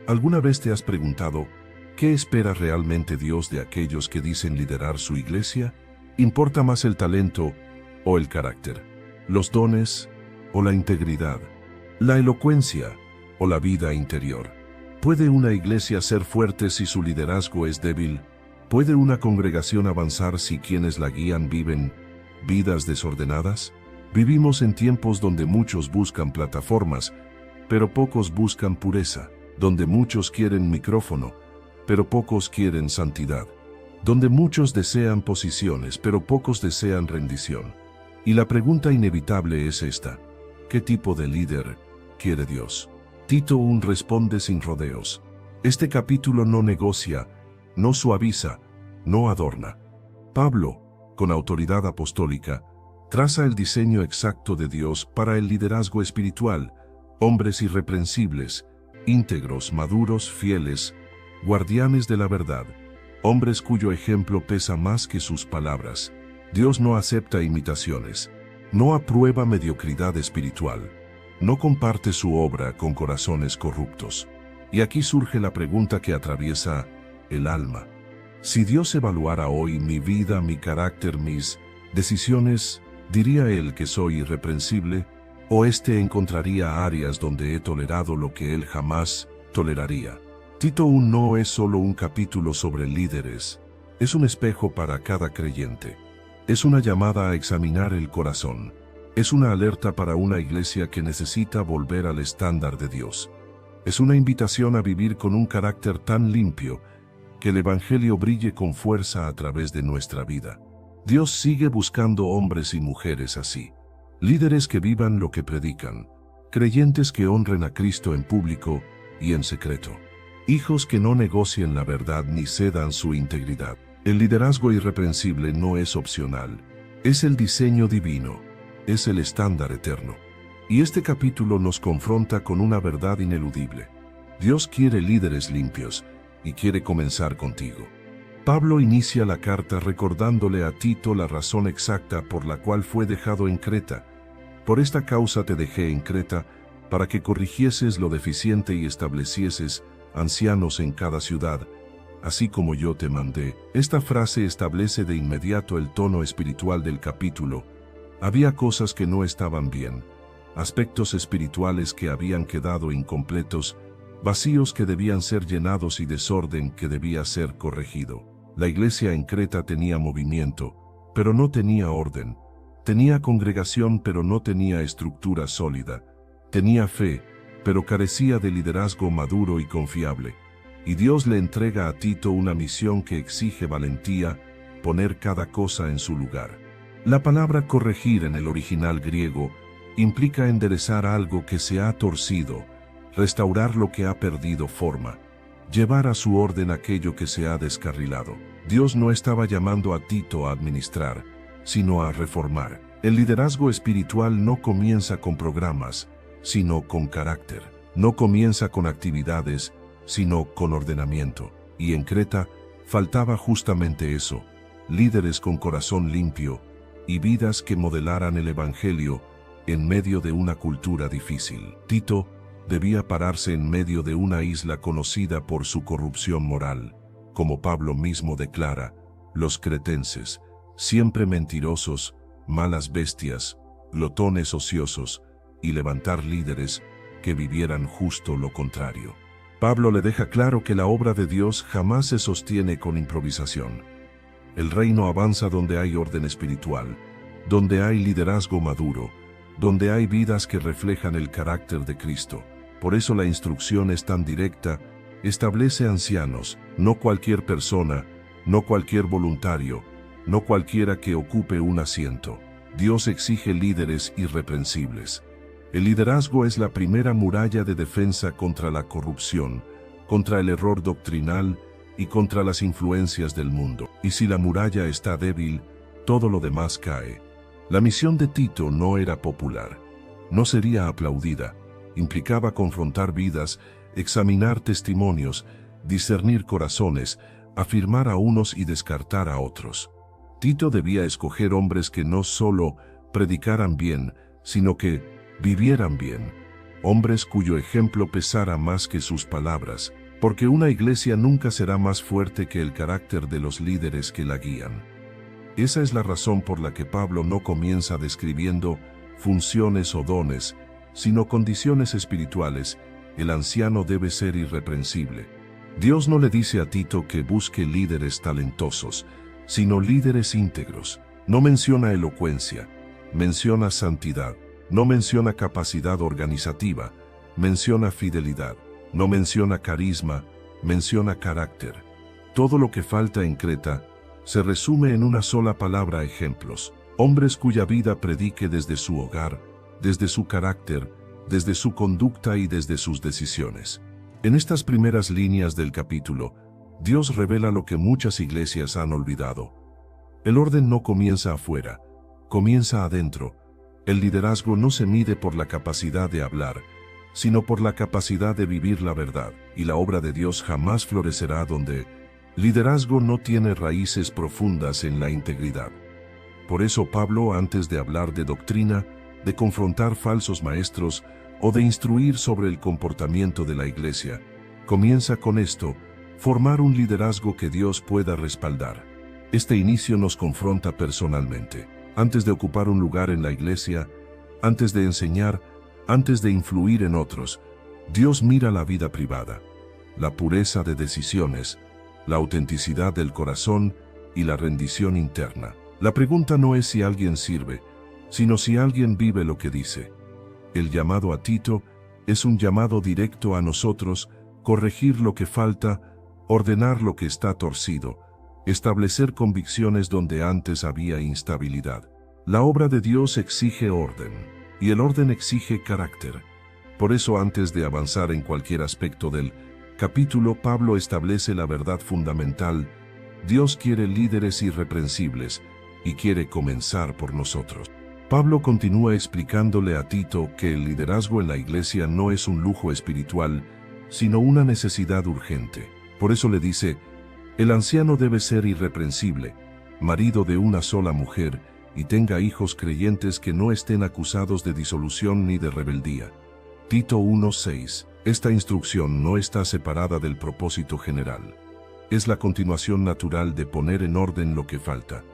¿Alguna vez te has preguntado qué espera realmente Dios de aquellos que dicen liderar su iglesia? ¿Importa más el talento o el carácter? ¿Los dones o la integridad? ¿La elocuencia o la vida interior? ¿Puede una iglesia ser fuerte si su liderazgo es débil? ¿Puede una congregación avanzar si quienes la guían viven vidas desordenadas? Vivimos en tiempos donde muchos buscan plataformas, pero pocos buscan pureza, donde muchos quieren micrófono, pero pocos quieren santidad, donde muchos desean posiciones, pero pocos desean rendición. Y la pregunta inevitable es esta: ¿qué tipo de líder quiere Dios? Tito 1 responde sin rodeos. Este capítulo no negocia, no suaviza, no adorna. Pablo, con autoridad apostólica, traza el diseño exacto de Dios para el liderazgo espiritual: hombres irreprensibles, íntegros, maduros, fieles, guardianes de la verdad, hombres cuyo ejemplo pesa más que sus palabras. Dios no acepta imitaciones, no aprueba mediocridad espiritual, no comparte su obra con corazones corruptos. Y aquí surge la pregunta que atraviesa el alma. Si Dios evaluara hoy mi vida, mi carácter, mis decisiones, ¿diría Él que soy irreprensible? ¿O encontraría áreas donde he tolerado lo que Él jamás toleraría? Tito 1 no es solo un capítulo sobre líderes, es un espejo para cada creyente. Es una llamada a examinar el corazón. Es una alerta para una iglesia que necesita volver al estándar de Dios. Es una invitación a vivir con un carácter tan limpio que el Evangelio brille con fuerza a través de nuestra vida. Dios sigue buscando hombres y mujeres así. Líderes que vivan lo que predican, creyentes que honren a Cristo en público y en secreto, hijos que no negocien la verdad ni cedan su integridad. El liderazgo irreprensible no es opcional, es el diseño divino, es el estándar eterno. Y este capítulo nos confronta con una verdad ineludible. Dios quiere líderes limpios y quiere comenzar contigo. Pablo inicia la carta recordándole a Tito la razón exacta por la cual fue dejado en Creta. Por esta causa te dejé en Creta, para que corrigieses lo deficiente y establecieses ancianos en cada ciudad, así como yo te mandé. Esta frase establece de inmediato el tono espiritual del capítulo. Había cosas que no estaban bien, aspectos espirituales que habían quedado incompletos, vacíos que debían ser llenados y desorden que debía ser corregido. La iglesia en Creta tenía movimiento, pero no tenía orden. Tenía congregación, pero no tenía estructura sólida. Tenía fe, pero carecía de liderazgo maduro y confiable. Y Dios le entrega a Tito una misión que exige valentía, poner cada cosa en su lugar. La palabra corregir en el original griego implica enderezar algo que se ha torcido, restaurar lo que ha perdido forma, llevar a su orden aquello que se ha descarrilado. Dios no estaba llamando a Tito a administrar, sino a reformar. El liderazgo espiritual no comienza con programas, sino con carácter. No comienza con actividades, sino con ordenamiento. Y en Creta faltaba justamente eso: líderes con corazón limpio y vidas que modelaran el Evangelio en medio de una cultura difícil. Tito debía pararse en medio de una isla conocida por su corrupción moral. Como Pablo mismo declara, los cretenses, siempre mentirosos, malas bestias, glotones ociosos, y levantar líderes que vivieran justo lo contrario. Pablo le deja claro que la obra de Dios jamás se sostiene con improvisación. El reino avanza donde hay orden espiritual, donde hay liderazgo maduro, donde hay vidas que reflejan el carácter de Cristo. Por eso la instrucción es tan directa: establece ancianos, no cualquier persona, no cualquier voluntario, no cualquiera que ocupe un asiento. Dios exige líderes irreprensibles. El liderazgo es la primera muralla de defensa contra la corrupción, contra el error doctrinal y contra las influencias del mundo. Y si la muralla está débil, todo lo demás cae. La misión de Tito no era popular, no sería aplaudida. Implicaba confrontar vidas, examinar testimonios, discernir corazones, afirmar a unos y descartar a otros. Tito debía escoger hombres que no solo predicaran bien, sino que vivieran bien. hombres cuyo ejemplo pesara más que sus palabras, porque una iglesia nunca será más fuerte que el carácter de los líderes que la guían. Esa es la razón por la que Pablo no comienza describiendo funciones o dones, sino condiciones espirituales. El anciano debe ser irreprensible. Dios no le dice a Tito que busque líderes talentosos, sino líderes íntegros. No menciona elocuencia, menciona santidad. No menciona capacidad organizativa, menciona fidelidad. No menciona carisma, menciona carácter. Todo lo que falta en Creta se resume en una sola palabra: ejemplos. Hombres cuya vida predique desde su hogar, desde su carácter, desde su conducta y desde sus decisiones. En estas primeras líneas del capítulo, Dios revela lo que muchas iglesias han olvidado. El orden no comienza afuera, comienza adentro. El liderazgo no se mide por la capacidad de hablar, sino por la capacidad de vivir la verdad, y la obra de Dios jamás florecerá donde liderazgo no tiene raíces profundas en la integridad. Por eso Pablo, antes de hablar de doctrina, de confrontar falsos maestros o de instruir sobre el comportamiento de la iglesia, comienza con esto: formar un liderazgo que Dios pueda respaldar. Este inicio nos confronta personalmente. Antes de ocupar un lugar en la iglesia, antes de enseñar, antes de influir en otros, Dios mira la vida privada, la pureza de decisiones, la autenticidad del corazón y la rendición interna. La pregunta no es si alguien sirve, sino si alguien vive lo que dice. El llamado a Tito es un llamado directo a nosotros: corregir lo que falta, ordenar lo que está torcido, establecer convicciones donde antes había instabilidad. La obra de Dios exige orden, y el orden exige carácter. Por eso, antes de avanzar en cualquier aspecto del capítulo, Pablo establece la verdad fundamental: Dios quiere líderes irreprensibles, y quiere comenzar por nosotros. Pablo continúa explicándole a Tito que el liderazgo en la iglesia no es un lujo espiritual, sino una necesidad urgente. Por eso le dice: el anciano debe ser irreprensible, marido de una sola mujer, y tenga hijos creyentes que no estén acusados de disolución ni de rebeldía. Tito 1:6. Esta instrucción no está separada del propósito general. Es la continuación natural de poner en orden lo que falta.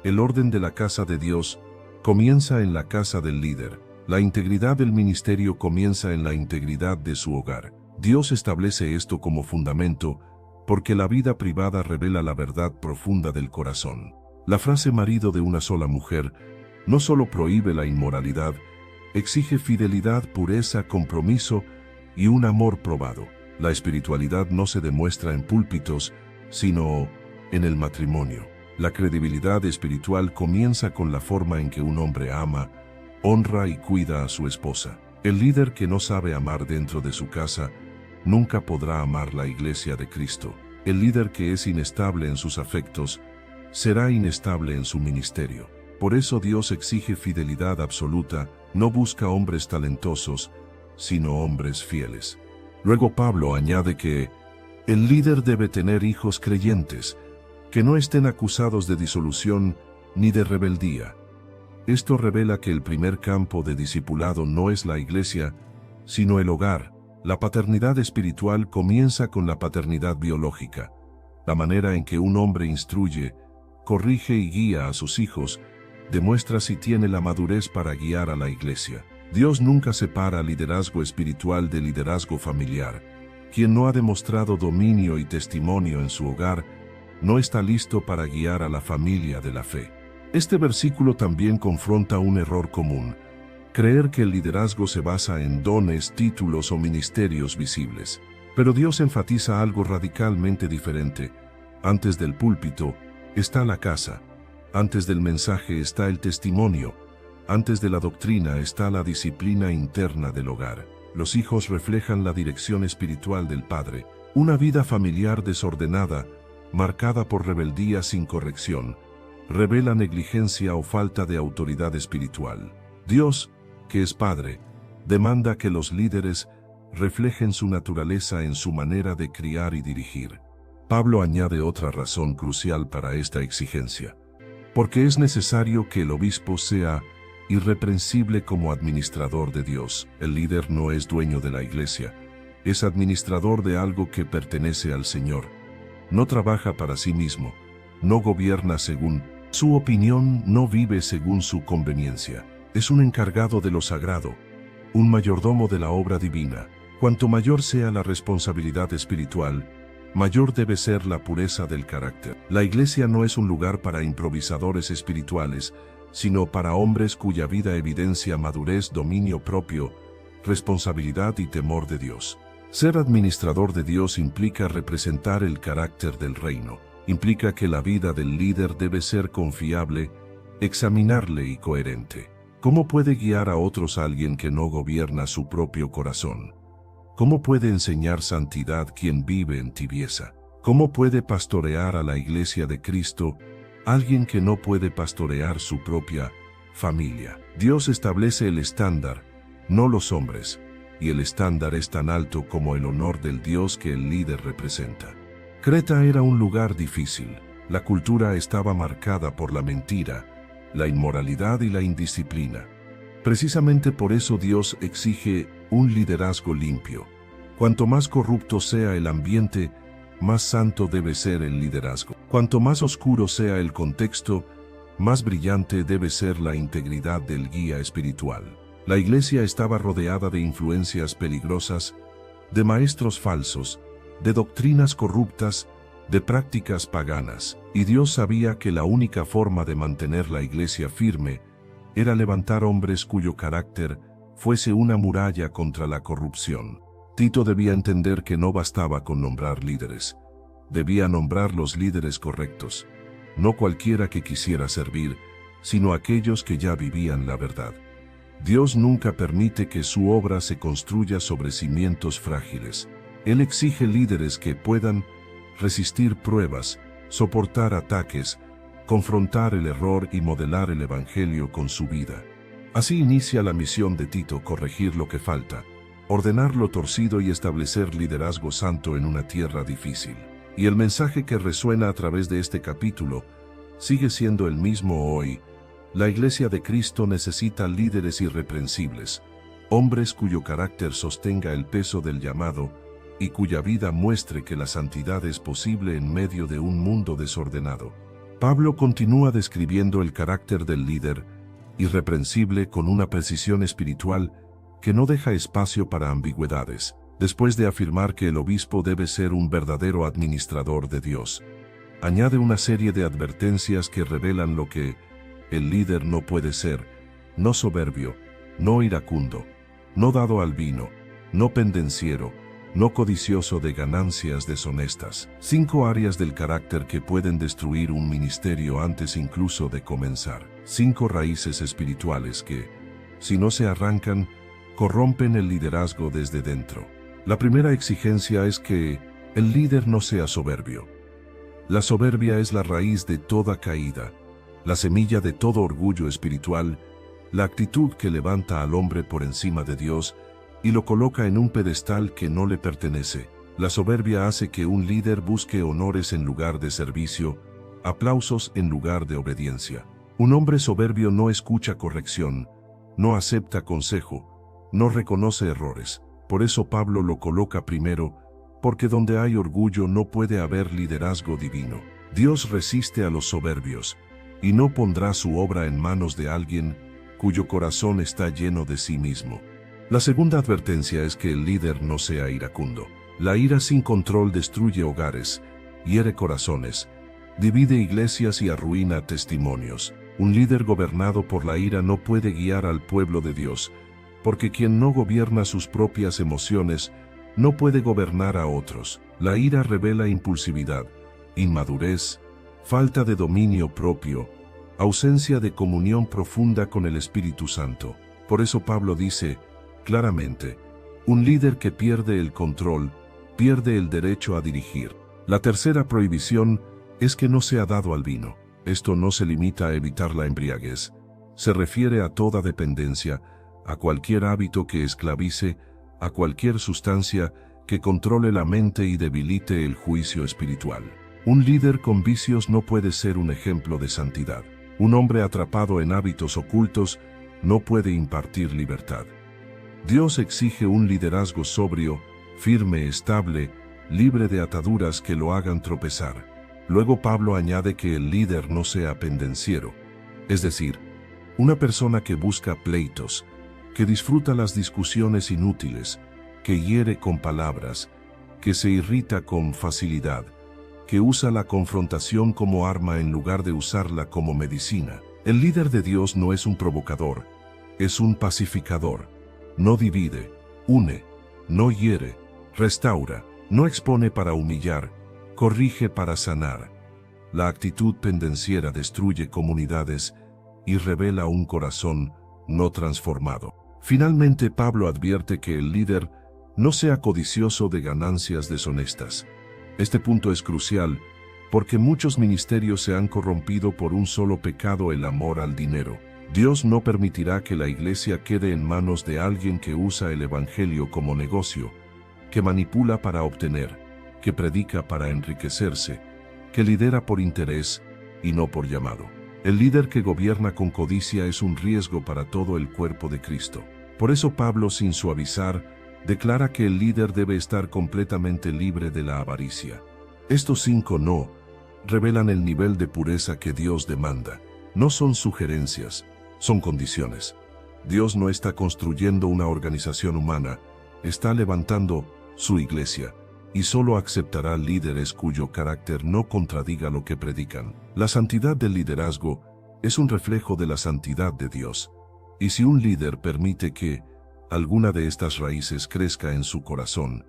El orden de la casa de Dios comienza en la casa del líder. La integridad del ministerio comienza en la integridad de su hogar. Dios establece esto como fundamento, porque la vida privada revela la verdad profunda del corazón. La frase marido de una sola mujer no solo prohíbe la inmoralidad, exige fidelidad, pureza, compromiso y un amor probado. La espiritualidad no se demuestra en púlpitos, sino en el matrimonio. La credibilidad espiritual comienza con la forma en que un hombre ama, honra y cuida a su esposa. El líder que no sabe amar dentro de su casa nunca podrá amar la iglesia de Cristo. El líder que es inestable en sus afectos será inestable en su ministerio. Por eso Dios exige fidelidad absoluta, no busca hombres talentosos, sino hombres fieles. Luego Pablo añade que el líder debe tener hijos creyentes, que no estén acusados de disolución ni de rebeldía. Esto revela que el primer campo de discipulado no es la iglesia, sino el hogar. La paternidad espiritual comienza con la paternidad biológica. La manera en que un hombre instruye, corrige y guía a sus hijos demuestra si tiene la madurez para guiar a la iglesia. Dios nunca separa liderazgo espiritual de liderazgo familiar. Quien no ha demostrado dominio y testimonio en su hogar no está listo para guiar a la familia de la fe. Este versículo también confronta un error común: creer que el liderazgo se basa en dones, títulos o ministerios visibles. Pero Dios enfatiza algo radicalmente diferente. Antes del púlpito está la casa. Antes del mensaje está el testimonio. Antes de la doctrina está la disciplina interna del hogar. Los hijos reflejan la dirección espiritual del padre. Una vida familiar desordenada, marcada por rebeldía sin corrección, revela negligencia o falta de autoridad espiritual. Dios, que es Padre, demanda que los líderes reflejen su naturaleza en su manera de criar y dirigir. Pablo añade otra razón crucial para esta exigencia: porque es necesario que el obispo sea irreprensible como administrador de Dios. El líder no es dueño de la iglesia, es administrador de algo que pertenece al Señor. No trabaja para sí mismo, no gobierna según su opinión, no vive según su conveniencia. Es un encargado de lo sagrado, un mayordomo de la obra divina. Cuanto mayor sea la responsabilidad espiritual, mayor debe ser la pureza del carácter. La iglesia no es un lugar para improvisadores espirituales, sino para hombres cuya vida evidencia madurez, dominio propio, responsabilidad y temor de Dios. Ser administrador de Dios implica representar el carácter del reino. Implica que la vida del líder debe ser confiable, examinable y coherente. ¿Cómo puede guiar a otros alguien que no gobierna su propio corazón? ¿Cómo puede enseñar santidad quien vive en tibieza? ¿Cómo puede pastorear a la iglesia de Cristo alguien que no puede pastorear su propia familia? Dios establece el estándar, no los hombres, y el estándar es tan alto como el honor del Dios que el líder representa. Creta era un lugar difícil. La cultura estaba marcada por la mentira, la inmoralidad y la indisciplina. Precisamente por eso Dios exige un liderazgo limpio. Cuanto más corrupto sea el ambiente, más santo debe ser el liderazgo. Cuanto más oscuro sea el contexto, más brillante debe ser la integridad del guía espiritual. La iglesia estaba rodeada de influencias peligrosas, de maestros falsos, de doctrinas corruptas, de prácticas paganas, y Dios sabía que la única forma de mantener la iglesia firme era levantar hombres cuyo carácter fuese una muralla contra la corrupción. Tito debía entender que no bastaba con nombrar líderes. Debía nombrar los líderes correctos, no cualquiera que quisiera servir, sino aquellos que ya vivían la verdad. Dios nunca permite que su obra se construya sobre cimientos frágiles. Él exige líderes que puedan resistir pruebas, soportar ataques, confrontar el error y modelar el Evangelio con su vida. Así inicia la misión de Tito: corregir lo que falta, ordenar lo torcido y establecer liderazgo santo en una tierra difícil. Y el mensaje que resuena a través de este capítulo sigue siendo el mismo hoy. La Iglesia de Cristo necesita líderes irreprensibles, hombres cuyo carácter sostenga el peso del llamado y cuya vida muestre que la santidad es posible en medio de un mundo desordenado. Pablo continúa describiendo el carácter del líder irreprensible con una precisión espiritual que no deja espacio para ambigüedades. Después de afirmar que el obispo debe ser un verdadero administrador de Dios, añade una serie de advertencias que revelan lo que el líder no puede ser: no soberbio, no iracundo, no dado al vino, no pendenciero, no codicioso de ganancias deshonestas. 5 áreas del carácter que pueden destruir un ministerio antes incluso de comenzar. 5 raíces espirituales que, si no se arrancan, corrompen el liderazgo desde dentro. La primera exigencia es que el líder no sea soberbio. La soberbia es la raíz de toda caída, la semilla de todo orgullo espiritual, la actitud que levanta al hombre por encima de Dios y lo coloca en un pedestal que no le pertenece. La soberbia hace que un líder busque honores en lugar de servicio, aplausos en lugar de obediencia. Un hombre soberbio no escucha corrección, no acepta consejo, no reconoce errores. Por eso Pablo lo coloca primero, porque donde hay orgullo no puede haber liderazgo divino. Dios resiste a los soberbios, y no pondrá su obra en manos de alguien cuyo corazón está lleno de sí mismo. La segunda advertencia es que el líder no sea iracundo. La ira sin control destruye hogares, hiere corazones, divide iglesias y arruina testimonios. Un líder gobernado por la ira no puede guiar al pueblo de Dios, porque quien no gobierna sus propias emociones no puede gobernar a otros. La ira revela impulsividad, inmadurez, falta de dominio propio, ausencia de comunión profunda con el Espíritu Santo. Por eso Pablo dice claramente: un líder que pierde el control, pierde el derecho a dirigir. La tercera prohibición es que no sea dado al vino. Esto no se limita a evitar la embriaguez. Se refiere a toda dependencia, a cualquier hábito que esclavice, a cualquier sustancia que controle la mente y debilite el juicio espiritual. Un líder con vicios no puede ser un ejemplo de santidad. Un hombre atrapado en hábitos ocultos no puede impartir libertad. Dios exige un liderazgo sobrio, firme, estable, libre de ataduras que lo hagan tropezar. Luego Pablo añade que el líder no sea pendenciero, es decir, una persona que busca pleitos, que disfruta las discusiones inútiles, que hiere con palabras, que se irrita con facilidad, que usa la confrontación como arma en lugar de usarla como medicina. El líder de Dios no es un provocador, es un pacificador. No divide, une, no hiere, restaura, no expone para humillar, corrige para sanar. La actitud pendenciera destruye comunidades y revela un corazón no transformado. Finalmente, Pablo advierte que el líder no sea codicioso de ganancias deshonestas. Este punto es crucial porque muchos ministerios se han corrompido por un solo pecado: el amor al dinero. Dios no permitirá que la iglesia quede en manos de alguien que usa el evangelio como negocio, que manipula para obtener, que predica para enriquecerse, que lidera por interés y no por llamado. El líder que gobierna con codicia es un riesgo para todo el cuerpo de Cristo. Por eso Pablo, sin suavizar, declara que el líder debe estar completamente libre de la avaricia. Estos 5 no revelan el nivel de pureza que Dios demanda. No son sugerencias, son condiciones. Dios no está construyendo una organización humana, está levantando su iglesia, y solo aceptará líderes cuyo carácter no contradiga lo que predican. La santidad del liderazgo es un reflejo de la santidad de Dios, y si un líder permite que alguna de estas raíces crezca en su corazón,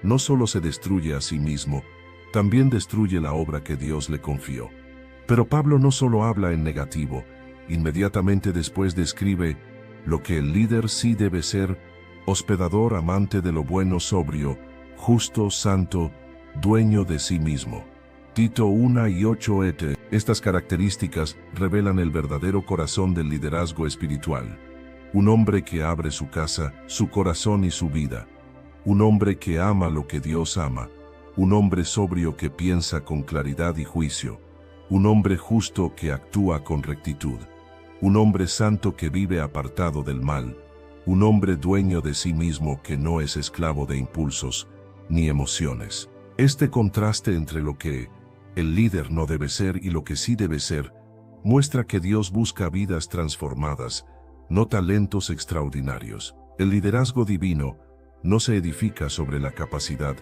no solo se destruye a sí mismo, también destruye la obra que Dios le confió. Pero Pablo no solo habla en negativo, inmediatamente después describe lo que el líder sí debe ser: hospedador, amante de lo bueno, sobrio, justo, santo, dueño de sí mismo. Tito 1:8 Estas características revelan el verdadero corazón del liderazgo espiritual. Un hombre que abre su casa, su corazón y su vida. Un hombre que ama lo que Dios ama. Un hombre sobrio que piensa con claridad y juicio. Un hombre justo que actúa con rectitud. Un hombre santo que vive apartado del mal. Un hombre dueño de sí mismo que no es esclavo de impulsos ni emociones. Este contraste entre lo que el líder no debe ser y lo que sí debe ser, muestra que Dios busca vidas transformadas, no talentos extraordinarios. El liderazgo divino no se edifica sobre la capacidad,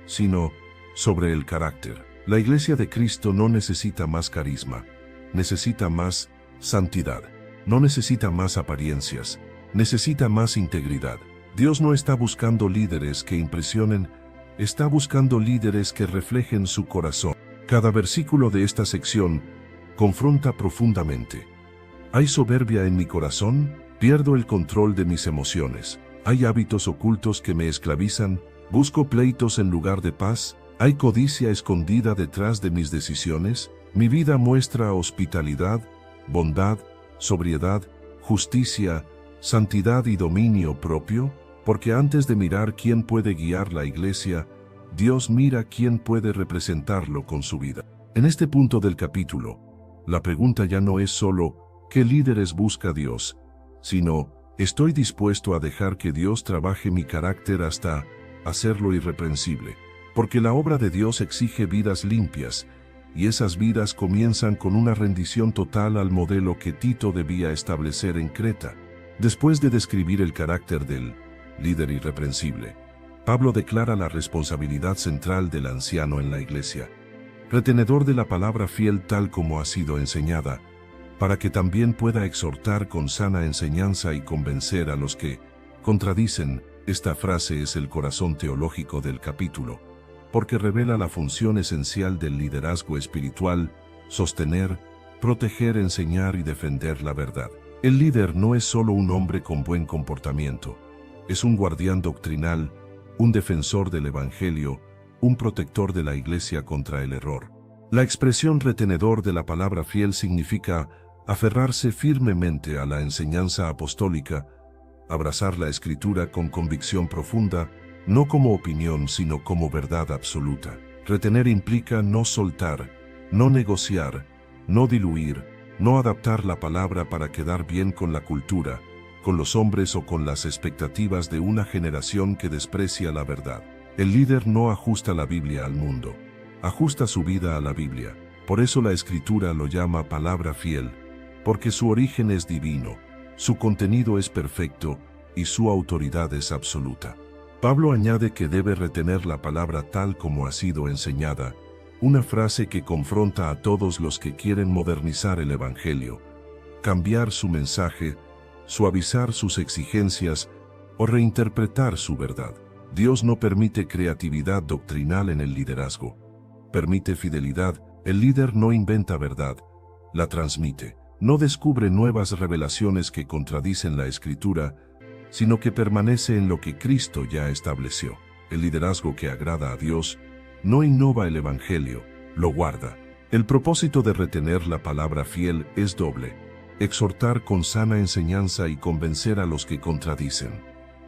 sino sobre el carácter. La iglesia de Cristo no necesita más carisma, necesita más santidad. No necesita más apariencias, necesita más integridad. Dios no está buscando líderes que impresionen, está buscando líderes que reflejen su corazón. Cada versículo de esta sección confronta profundamente. ¿Hay soberbia en mi corazón? ¿Pierdo el control de mis emociones? ¿Hay hábitos ocultos que me esclavizan? ¿Busco pleitos en lugar de paz? ¿Hay codicia escondida detrás de mis decisiones? ¿Mi vida muestra hospitalidad, bondad, sobriedad, justicia, santidad y dominio propio? Porque antes de mirar quién puede guiar la iglesia, Dios mira quién puede representarlo con su vida. En este punto del capítulo, la pregunta ya no es solo ¿qué líderes busca Dios?, sino ¿estoy dispuesto a dejar que Dios trabaje mi carácter hasta hacerlo irreprensible? Porque la obra de Dios exige vidas limpias, y esas vidas comienzan con una rendición total al modelo que Tito debía establecer en Creta. Después de describir el carácter del líder irreprensible, Pablo declara la responsabilidad central del anciano en la iglesia, retenedor de la palabra fiel tal como ha sido enseñada, para que también pueda exhortar con sana enseñanza y convencer a los que contradicen. Esta frase es el corazón teológico del capítulo, porque revela la función esencial del liderazgo espiritual: sostener, proteger, enseñar y defender la verdad. El líder no es solo un hombre con buen comportamiento, es un guardián doctrinal, un defensor del evangelio, un protector de la iglesia contra el error. La expresión retenedor de la palabra fiel significa aferrarse firmemente a la enseñanza apostólica, abrazar la escritura con convicción profunda, no como opinión sino como verdad absoluta. Retener implica no soltar, no negociar, no diluir, no adaptar la palabra para quedar bien con la cultura, con los hombres o con las expectativas de una generación que desprecia la verdad. El líder no ajusta la Biblia al mundo, ajusta su vida a la Biblia. Por eso la Escritura lo llama palabra fiel, porque su origen es divino, su contenido es perfecto y su autoridad es absoluta. Pablo añade que debe retener la palabra tal como ha sido enseñada, una frase que confronta a todos los que quieren modernizar el Evangelio, cambiar su mensaje, suavizar sus exigencias o reinterpretar su verdad. Dios no permite creatividad doctrinal en el liderazgo, permite fidelidad. El líder no inventa verdad, la transmite. No descubre nuevas revelaciones que contradicen la Escritura, sino que permanece en lo que Cristo ya estableció. El liderazgo que agrada a Dios no innova el Evangelio, lo guarda. El propósito de retener la palabra fiel es doble: exhortar con sana enseñanza y convencer a los que contradicen.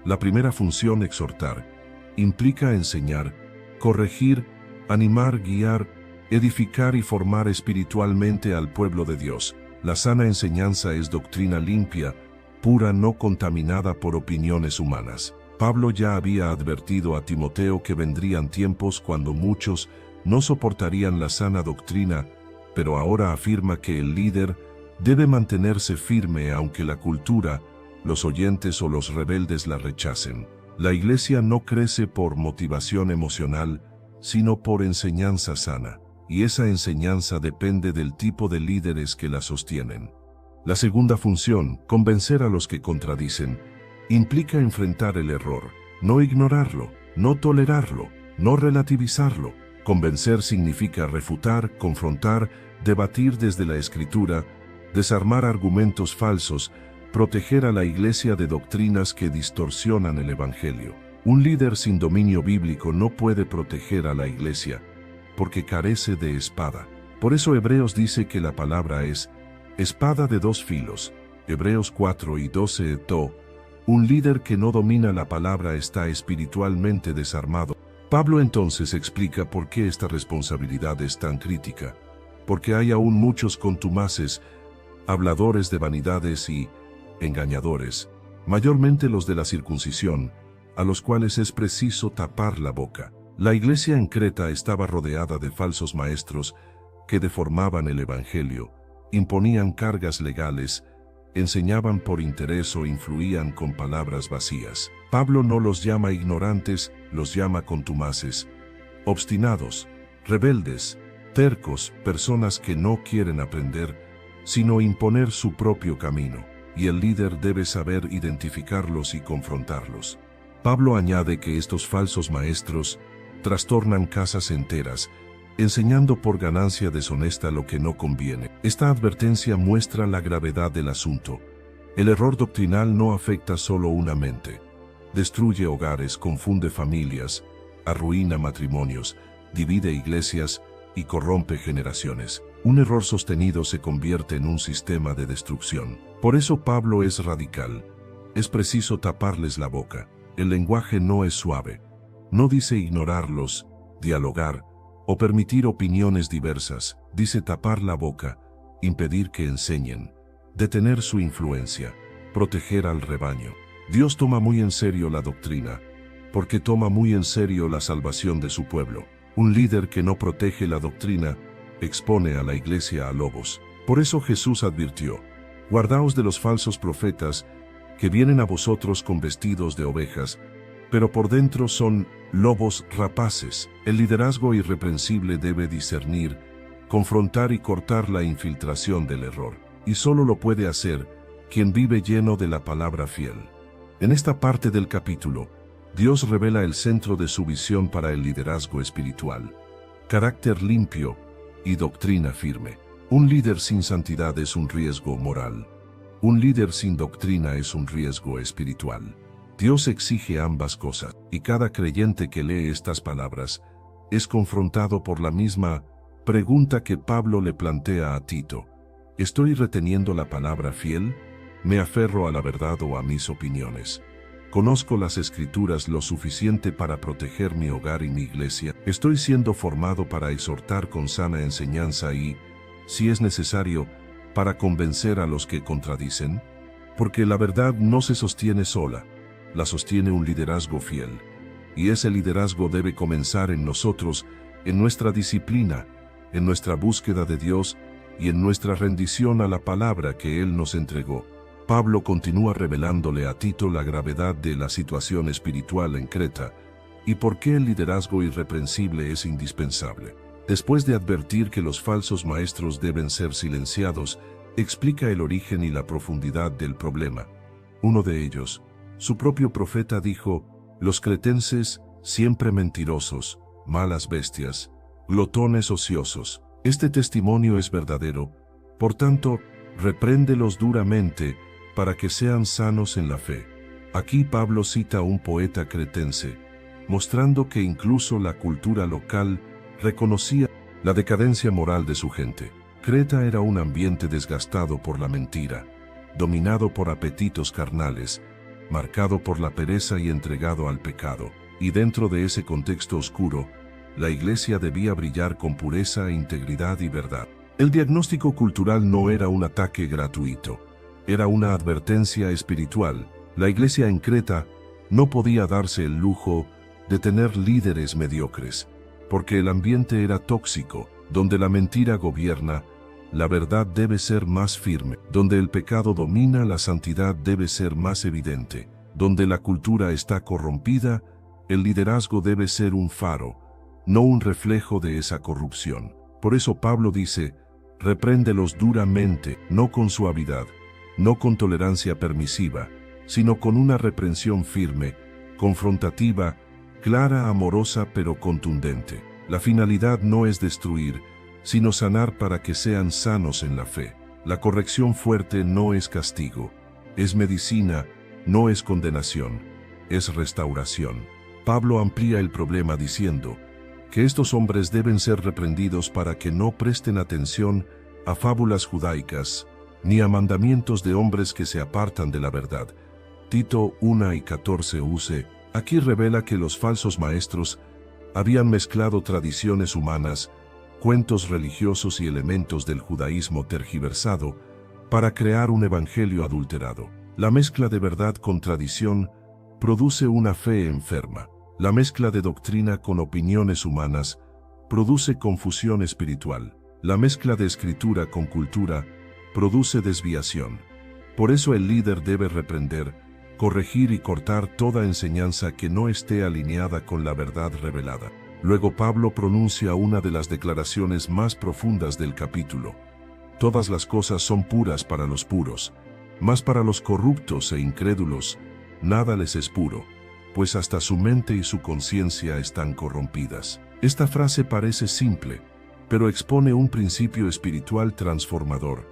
La primera función, exhortar, implica enseñar, corregir, animar, guiar, edificar y formar espiritualmente al pueblo de Dios. La sana enseñanza es doctrina limpia, pura, no contaminada por opiniones humanas. Pablo ya había advertido a Timoteo que vendrían tiempos cuando muchos no soportarían la sana doctrina, pero ahora afirma que el líder debe mantenerse firme aunque la cultura, los oyentes o los rebeldes la rechacen. La iglesia no crece por motivación emocional, sino por enseñanza sana, y esa enseñanza depende del tipo de líderes que la sostienen. La segunda función, convencer a los que contradicen, implica enfrentar el error, no ignorarlo, no tolerarlo, no relativizarlo. Convencer significa refutar, confrontar, debatir desde la Escritura, desarmar argumentos falsos, proteger a la iglesia de doctrinas que distorsionan el Evangelio. Un líder sin dominio bíblico no puede proteger a la iglesia, porque carece de espada. Por eso Hebreos dice que la palabra es espada de dos filos. Hebreos 4:12 Un líder que no domina la palabra está espiritualmente desarmado. Pablo entonces explica por qué esta responsabilidad es tan crítica. Porque hay aún muchos contumaces, habladores de vanidades y engañadores, mayormente los de la circuncisión, a los cuales es preciso tapar la boca. La iglesia en Creta estaba rodeada de falsos maestros que deformaban el Evangelio, imponían cargas legales, enseñaban por interés o influían con palabras vacías. Pablo no los llama ignorantes, los llama contumaces, obstinados, rebeldes, tercos, personas que no quieren aprender, sino imponer su propio camino, y el líder debe saber identificarlos y confrontarlos. Pablo añade que estos falsos maestros trastornan casas enteras, enseñando por ganancia deshonesta lo que no conviene. Esta advertencia muestra la gravedad del asunto. El error doctrinal no afecta solo una mente. Destruye hogares, confunde familias, arruina matrimonios, divide iglesias y corrompe generaciones. Un error sostenido se convierte en un sistema de destrucción. Por eso Pablo es radical. Es preciso taparles la boca. El lenguaje no es suave. No dice ignorarlos, dialogar o permitir opiniones diversas. Dice tapar la boca, impedir que enseñen, detener su influencia, proteger al rebaño. Dios toma muy en serio la doctrina, porque toma muy en serio la salvación de su pueblo. Un líder que no protege la doctrina expone a la iglesia a lobos. Por eso Jesús advirtió: guardaos de los falsos profetas que vienen a vosotros con vestidos de ovejas, pero por dentro son lobos rapaces. El liderazgo irreprensible debe discernir, confrontar y cortar la infiltración del error, y solo lo puede hacer quien vive lleno de la palabra fiel. En esta parte del capítulo, Dios revela el centro de su visión para el liderazgo espiritual: carácter limpio y doctrina firme. Un líder sin santidad es un riesgo moral. Un líder sin doctrina es un riesgo espiritual. Dios exige ambas cosas, y cada creyente que lee estas palabras es confrontado por la misma pregunta que Pablo le plantea a Tito: ¿estoy reteniendo la palabra fiel? ¿Me aferro a la verdad o a mis opiniones? ¿Conozco las Escrituras lo suficiente para proteger mi hogar y mi iglesia? ¿Estoy siendo formado para exhortar con sana enseñanza y, si es necesario, para convencer a los que contradicen? Porque la verdad no se sostiene sola, la sostiene un liderazgo fiel. Y ese liderazgo debe comenzar en nosotros, en nuestra disciplina, en nuestra búsqueda de Dios y en nuestra rendición a la palabra que Él nos entregó. Pablo continúa revelándole a Tito la gravedad de la situación espiritual en Creta y por qué el liderazgo irreprensible es indispensable. Después de advertir que los falsos maestros deben ser silenciados, explica el origen y la profundidad del problema. Uno de ellos, su propio profeta, dijo: los cretenses, siempre mentirosos, malas bestias, glotones ociosos. Este testimonio es verdadero, por tanto, repréndelos duramente para que sean sanos en la fe. Aquí Pablo cita a un poeta cretense, mostrando que incluso la cultura local reconocía la decadencia moral de su gente. Creta era un ambiente desgastado por la mentira, dominado por apetitos carnales, marcado por la pereza y entregado al pecado. Y dentro de ese contexto oscuro, la iglesia debía brillar con pureza, integridad y verdad. El diagnóstico cultural no era un ataque gratuito, era una advertencia espiritual. La iglesia en Creta no podía darse el lujo de tener líderes mediocres, porque el ambiente era tóxico. Donde la mentira gobierna, la verdad debe ser más firme. Donde el pecado domina, la santidad debe ser más evidente. Donde la cultura está corrompida, el liderazgo debe ser un faro, no un reflejo de esa corrupción. Por eso Pablo dice: repréndelos duramente, no con suavidad, no con tolerancia permisiva, sino con una reprensión firme, confrontativa, clara, amorosa pero contundente. La finalidad no es destruir, sino sanar para que sean sanos en la fe. La corrección fuerte no es castigo, es medicina, no es condenación, es restauración. Pablo amplía el problema diciendo que estos hombres deben ser reprendidos para que no presten atención a fábulas judaicas, ni a mandamientos de hombres que se apartan de la verdad. Tito 1:14 UC. Aquí revela que los falsos maestros habían mezclado tradiciones humanas, cuentos religiosos y elementos del judaísmo tergiversado para crear un evangelio adulterado. La mezcla de verdad con tradición produce una fe enferma. La mezcla de doctrina con opiniones humanas produce confusión espiritual. La mezcla de escritura con cultura produce desviación. Por eso el líder debe reprender, corregir y cortar toda enseñanza que no esté alineada con la verdad revelada. Luego Pablo pronuncia una de las declaraciones más profundas del capítulo. Todas las cosas son puras para los puros, mas para los corruptos e incrédulos nada les es puro, pues hasta su mente y su conciencia están corrompidas. Esta frase parece simple, pero expone un principio espiritual transformador.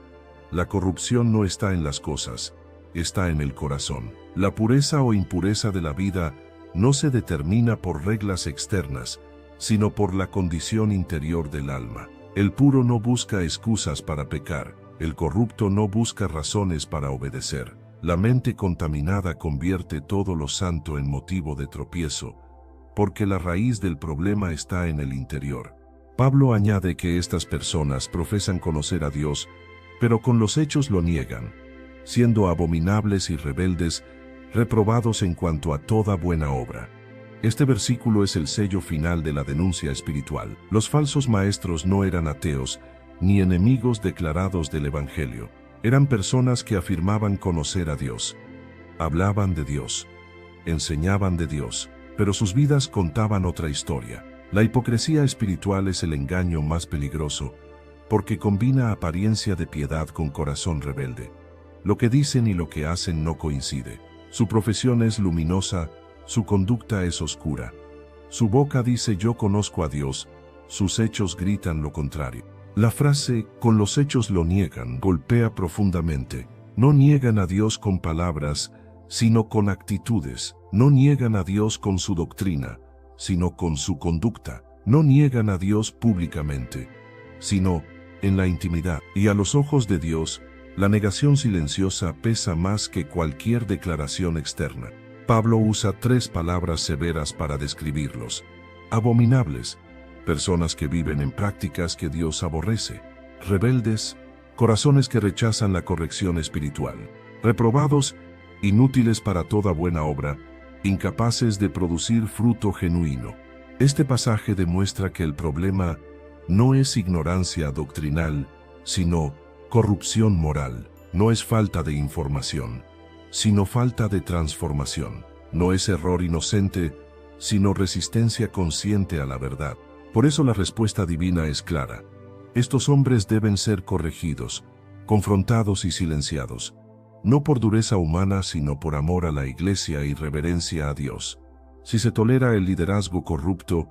La corrupción no está en las cosas, está en el corazón. La pureza o impureza de la vida no se determina por reglas externas, sino por la condición interior del alma. El puro no busca excusas para pecar, el corrupto no busca razones para obedecer. La mente contaminada convierte todo lo santo en motivo de tropiezo, porque la raíz del problema está en el interior. Pablo añade que estas personas profesan conocer a Dios, pero con los hechos lo niegan, siendo abominables y rebeldes, reprobados en cuanto a toda buena obra. Este versículo es el sello final de la denuncia espiritual. Los falsos maestros no eran ateos, ni enemigos declarados del Evangelio. Eran personas que afirmaban conocer a Dios. Hablaban de Dios. Enseñaban de Dios. Pero sus vidas contaban otra historia. La hipocresía espiritual es el engaño más peligroso, porque combina apariencia de piedad con corazón rebelde. Lo que dicen y lo que hacen no coincide. Su profesión es luminosa, su conducta es oscura. Su boca dice yo conozco a Dios, sus hechos gritan lo contrario. La frase con los hechos lo niegan golpea profundamente. No niegan a Dios con palabras, sino con actitudes. No niegan a Dios con su doctrina, sino con su conducta. No niegan a Dios públicamente, sino en la intimidad. Y a los ojos de Dios, la negación silenciosa pesa más que cualquier declaración externa. Pablo usa 3 palabras severas para describirlos. Abominables, personas que viven en prácticas que Dios aborrece. Rebeldes, corazones que rechazan la corrección espiritual. reprobados, inútiles para toda buena obra, incapaces de producir fruto genuino. Este pasaje demuestra que el problema no es ignorancia doctrinal, sino corrupción moral. No es falta de información, sino falta de transformación. No es error inocente, sino resistencia consciente a la verdad. Por eso la respuesta divina es clara. Estos hombres deben ser corregidos, confrontados y silenciados, no por dureza humana, sino por amor a la Iglesia y reverencia a Dios. Si se tolera el liderazgo corrupto,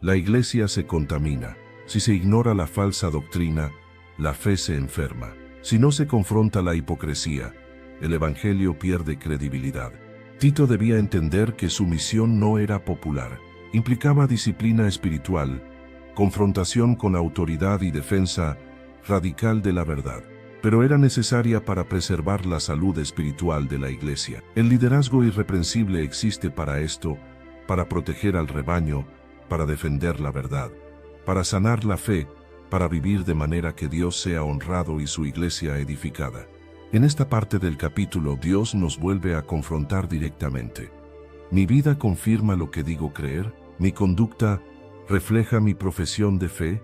la Iglesia se contamina. Si se ignora la falsa doctrina, la fe se enferma. Si no se confronta la hipocresía, el Evangelio pierde credibilidad. Tito debía entender que su misión no era popular. Implicaba disciplina espiritual, confrontación con autoridad y defensa radical de la verdad. Pero era necesaria para preservar la salud espiritual de la Iglesia. El liderazgo irreprensible existe para esto, para proteger al rebaño, para defender la verdad, para sanar la fe, para vivir de manera que Dios sea honrado y su Iglesia edificada. En esta parte del capítulo Dios nos vuelve a confrontar directamente. ¿Mi vida confirma lo que digo creer? ¿Mi conducta refleja mi profesión de fe?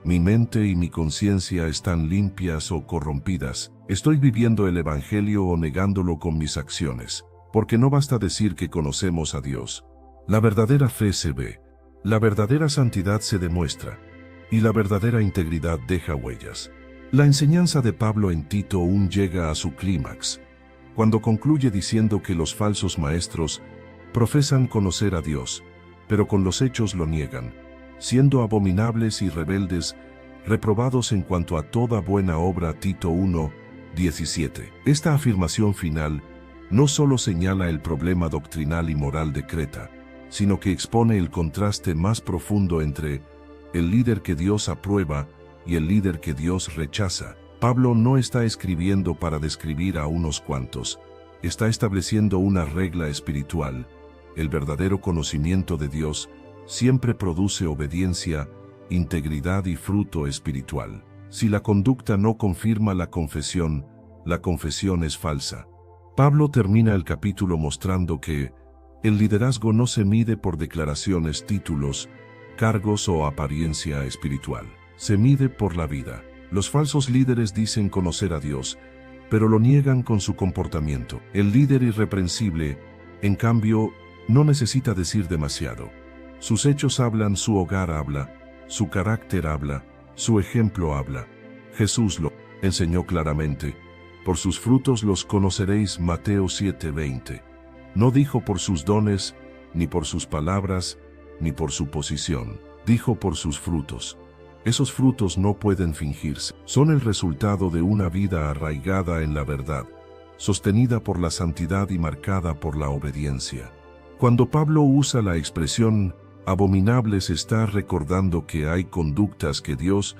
¿Mi mente y mi conciencia están limpias o corrompidas? ¿Estoy viviendo el Evangelio o negándolo con mis acciones? Porque no basta decir que conocemos a Dios. La verdadera fe se ve, la verdadera santidad se demuestra, y la verdadera integridad deja huellas. La enseñanza de Pablo en Tito aún llega a su clímax, cuando concluye diciendo que los falsos maestros profesan conocer a Dios, pero con los hechos lo niegan, siendo abominables y rebeldes, reprobados en cuanto a toda buena obra. Tito 1:17. Esta afirmación final no solo señala el problema doctrinal y moral de Creta, sino que expone el contraste más profundo entre el líder que Dios aprueba y el líder que Dios rechaza. Pablo no está escribiendo para describir a unos cuantos, está estableciendo una regla espiritual. El verdadero conocimiento de Dios siempre produce obediencia, integridad y fruto espiritual. Si la conducta no confirma la confesión es falsa. Pablo termina el capítulo mostrando que el liderazgo no se mide por declaraciones, títulos, cargos o apariencia espiritual. Se mide por la vida. Los falsos líderes dicen conocer a Dios, pero lo niegan con su comportamiento. El líder irreprensible, en cambio, no necesita decir demasiado. Sus hechos hablan, su hogar habla, su carácter habla, su ejemplo habla. Jesús lo enseñó claramente. Por sus frutos los conoceréis. Mateo 7:20. No dijo por sus dones, ni por sus palabras, ni por su posición. Dijo por sus frutos. Esos frutos no pueden fingirse. Son el resultado de una vida arraigada en la verdad, sostenida por la santidad y marcada por la obediencia. Cuando Pablo usa la expresión abominables, está recordando que hay conductas que Dios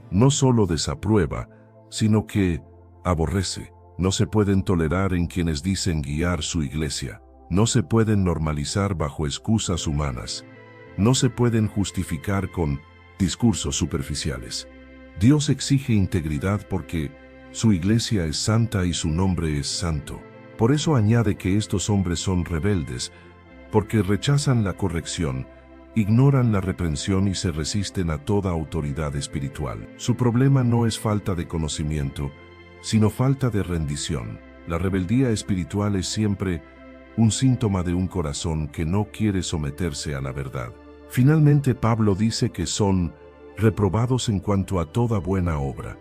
no solo desaprueba, sino que aborrece. No se pueden tolerar en quienes dicen guiar su iglesia. No se pueden normalizar bajo excusas humanas. No se pueden justificar con discursos superficiales. Dios exige integridad porque su iglesia es santa y su nombre es santo. Por eso añade que estos hombres son rebeldes, porque rechazan la corrección, ignoran la reprensión y se resisten a toda autoridad espiritual. Su problema no es falta de conocimiento, sino falta de rendición. La rebeldía espiritual es siempre un síntoma de un corazón que no quiere someterse a la verdad. Finalmente, Pablo dice que son reprobados en cuanto a toda buena obra.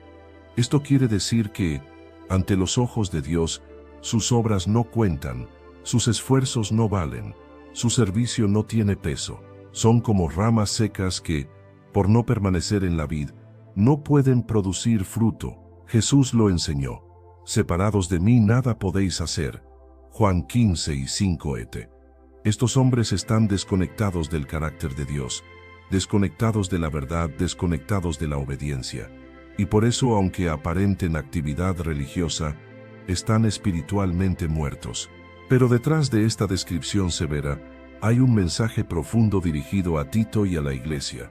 Esto quiere decir que, ante los ojos de Dios, sus obras no cuentan, sus esfuerzos no valen, su servicio no tiene peso. Son como ramas secas que, por no permanecer en la vid, no pueden producir fruto. Jesús lo enseñó. Separados de mí nada podéis hacer. Juan 15:5 Estos hombres están desconectados del carácter de Dios, desconectados de la verdad, desconectados de la obediencia. Y por eso, aunque aparenten actividad religiosa, están espiritualmente muertos. Pero detrás de esta descripción severa, hay un mensaje profundo dirigido a Tito y a la iglesia.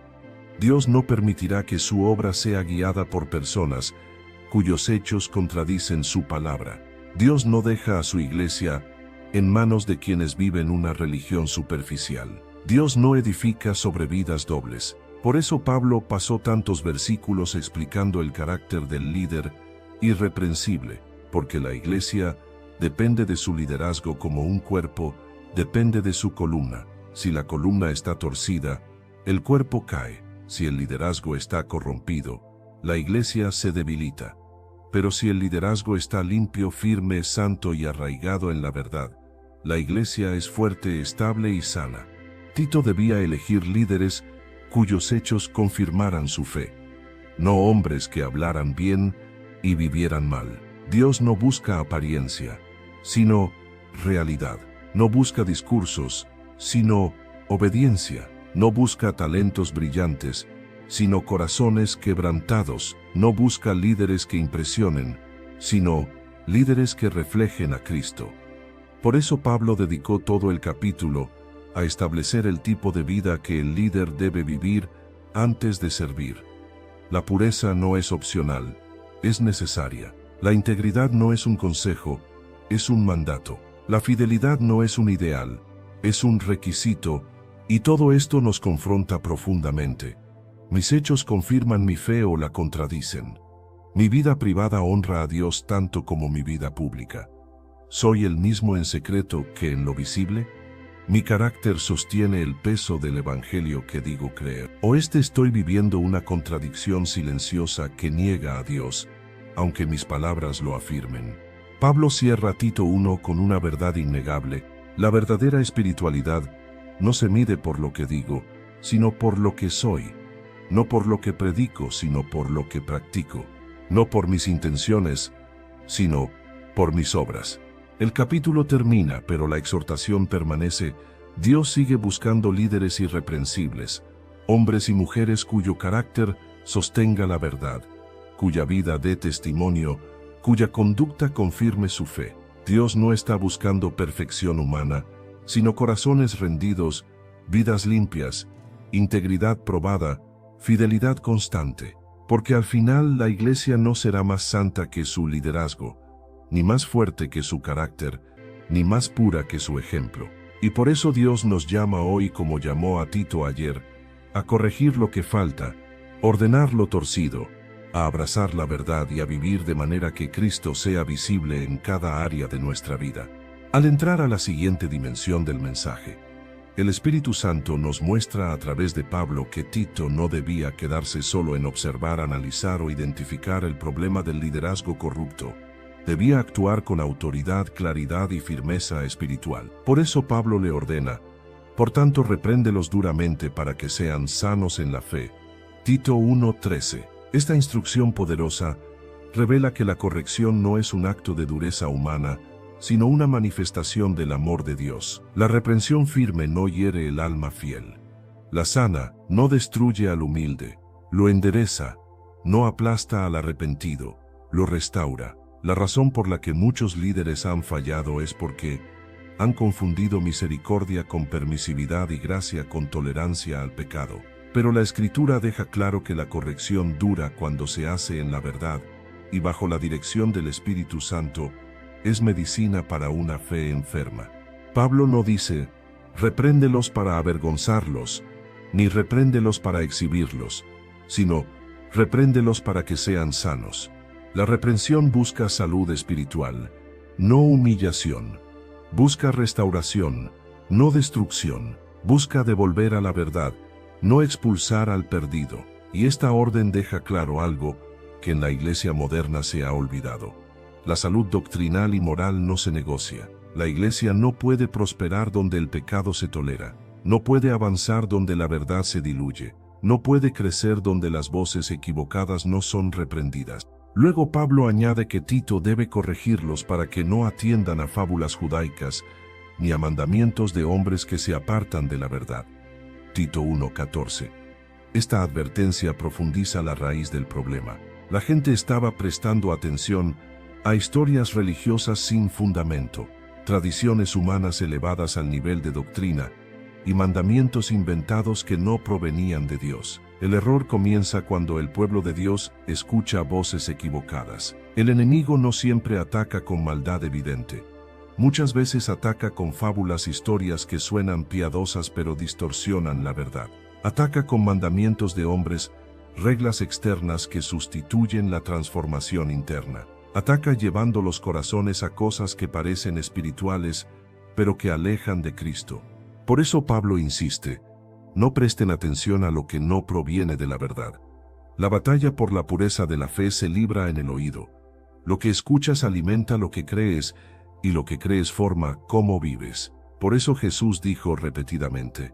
Dios no permitirá que su obra sea guiada por personas cuyos hechos contradicen su palabra. Dios no deja a su iglesia en manos de quienes viven una religión superficial. Dios no edifica sobre vidas dobles. Por eso Pablo pasó tantos versículos explicando el carácter del líder irreprensible, porque la iglesia depende de su liderazgo como un cuerpo, depende de su columna. Si la columna está torcida, el cuerpo cae. Si el liderazgo está corrompido, la iglesia se debilita. Pero si el liderazgo está limpio, firme, santo y arraigado en la verdad, la iglesia es fuerte, estable y sana. Tito debía elegir líderes cuyos hechos confirmaran su fe, no hombres que hablaran bien y vivieran mal. Dios no busca apariencia, sino realidad. No busca discursos, sino obediencia. No busca talentos brillantes, sino corazones quebrantados. No busca líderes que impresionen, sino líderes que reflejen a Cristo. Por eso Pablo dedicó todo el capítulo a establecer el tipo de vida que el líder debe vivir antes de servir. La pureza no es opcional, es necesaria. La integridad no es un consejo, es un mandato. La fidelidad no es un ideal, es un requisito, y todo esto nos confronta profundamente. ¿Mis hechos confirman mi fe o la contradicen? ¿Mi vida privada honra a Dios tanto como mi vida pública? ¿Soy el mismo en secreto que en lo visible? ¿Mi carácter sostiene el peso del evangelio que digo creer? ¿O estoy viviendo una contradicción silenciosa que niega a Dios, aunque mis palabras lo afirmen? Pablo cierra Tito 1 con una verdad innegable. La verdadera espiritualidad no se mide por lo que digo, sino por lo que soy. No por lo que predico, sino por lo que practico. No por mis intenciones, sino por mis obras. El capítulo termina, pero la exhortación permanece. Dios sigue buscando líderes irreprensibles, hombres y mujeres cuyo carácter sostenga la verdad, cuya vida dé testimonio, cuya conducta confirme su fe. Dios no está buscando perfección humana, sino corazones rendidos, vidas limpias, integridad probada, fidelidad constante. Porque al final la iglesia no será más santa que su liderazgo, ni más fuerte que su carácter, ni más pura que su ejemplo. Y por eso Dios nos llama hoy, como llamó a Tito ayer, a corregir lo que falta, ordenar lo torcido, a abrazar la verdad y a vivir de manera que Cristo sea visible en cada área de nuestra vida. Al entrar a la siguiente dimensión del mensaje, el Espíritu Santo nos muestra a través de Pablo que Tito no debía quedarse solo en observar, analizar o identificar el problema del liderazgo corrupto. Debía actuar con autoridad, claridad y firmeza espiritual. Por eso Pablo le ordena: por tanto, repréndelos duramente para que sean sanos en la fe. Tito 1:13. Esta instrucción poderosa revela que la corrección no es un acto de dureza humana, sino una manifestación del amor de Dios. La reprensión firme no hiere el alma fiel. La sana no destruye al humilde, lo endereza, no aplasta al arrepentido, lo restaura. La razón por la que muchos líderes han fallado es porque han confundido misericordia con permisividad y gracia con tolerancia al pecado. Pero la Escritura deja claro que la corrección dura cuando se hace en la verdad, y bajo la dirección del Espíritu Santo, es medicina para una fe enferma. Pablo no dice: repréndelos para avergonzarlos, ni repréndelos para exhibirlos, sino repréndelos para que sean sanos. La reprensión busca salud espiritual, no humillación. Busca restauración, no destrucción. Busca devolver a la verdad, no expulsar al perdido. Y esta orden deja claro algo que en la iglesia moderna se ha olvidado. La salud doctrinal y moral no se negocia. La iglesia no puede prosperar donde el pecado se tolera. No puede avanzar donde la verdad se diluye. No puede crecer donde las voces equivocadas no son reprendidas. Luego Pablo añade que Tito debe corregirlos para que no atiendan a fábulas judaicas ni a mandamientos de hombres que se apartan de la verdad. Tito 1:14. Esta advertencia profundiza la raíz del problema. La gente estaba prestando atención a historias religiosas sin fundamento, tradiciones humanas elevadas al nivel de doctrina y mandamientos inventados que no provenían de Dios. El error comienza cuando el pueblo de Dios escucha voces equivocadas. El enemigo no siempre ataca con maldad evidente. Muchas veces ataca con fábulas, historias que suenan piadosas pero distorsionan la verdad. Ataca con mandamientos de hombres, reglas externas que sustituyen la transformación interna. Ataca llevando los corazones a cosas que parecen espirituales, pero que alejan de Cristo. Por eso Pablo insiste: no presten atención a lo que no proviene de la verdad. La batalla por la pureza de la fe se libra en el oído. Lo que escuchas alimenta lo que crees, y lo que crees forma cómo vives. Por eso Jesús dijo repetidamente: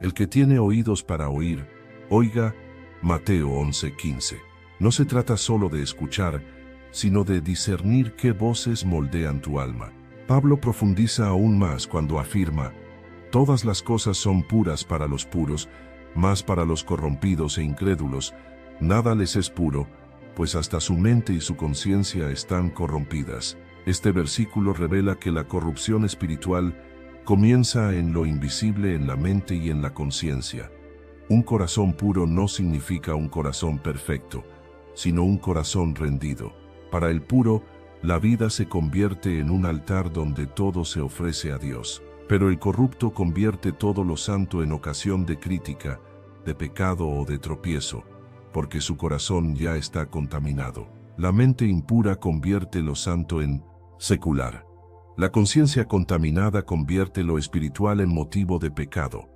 el que tiene oídos para oír, oiga. Mateo 11:15. No se trata solo de escuchar, sino de discernir qué voces moldean tu alma. Pablo profundiza aún más cuando afirma: todas las cosas son puras para los puros, mas para los corrompidos e incrédulos, nada les es puro, pues hasta su mente y su conciencia están corrompidas. Este versículo revela que la corrupción espiritual comienza en lo invisible, en la mente y en la conciencia. Un corazón puro no significa un corazón perfecto, sino un corazón rendido. Para el puro, la vida se convierte en un altar donde todo se ofrece a Dios. Pero el corrupto convierte todo lo santo en ocasión de crítica, de pecado o de tropiezo, porque su corazón ya está contaminado. La mente impura convierte lo santo en secular. La conciencia contaminada convierte lo espiritual en motivo de pecado.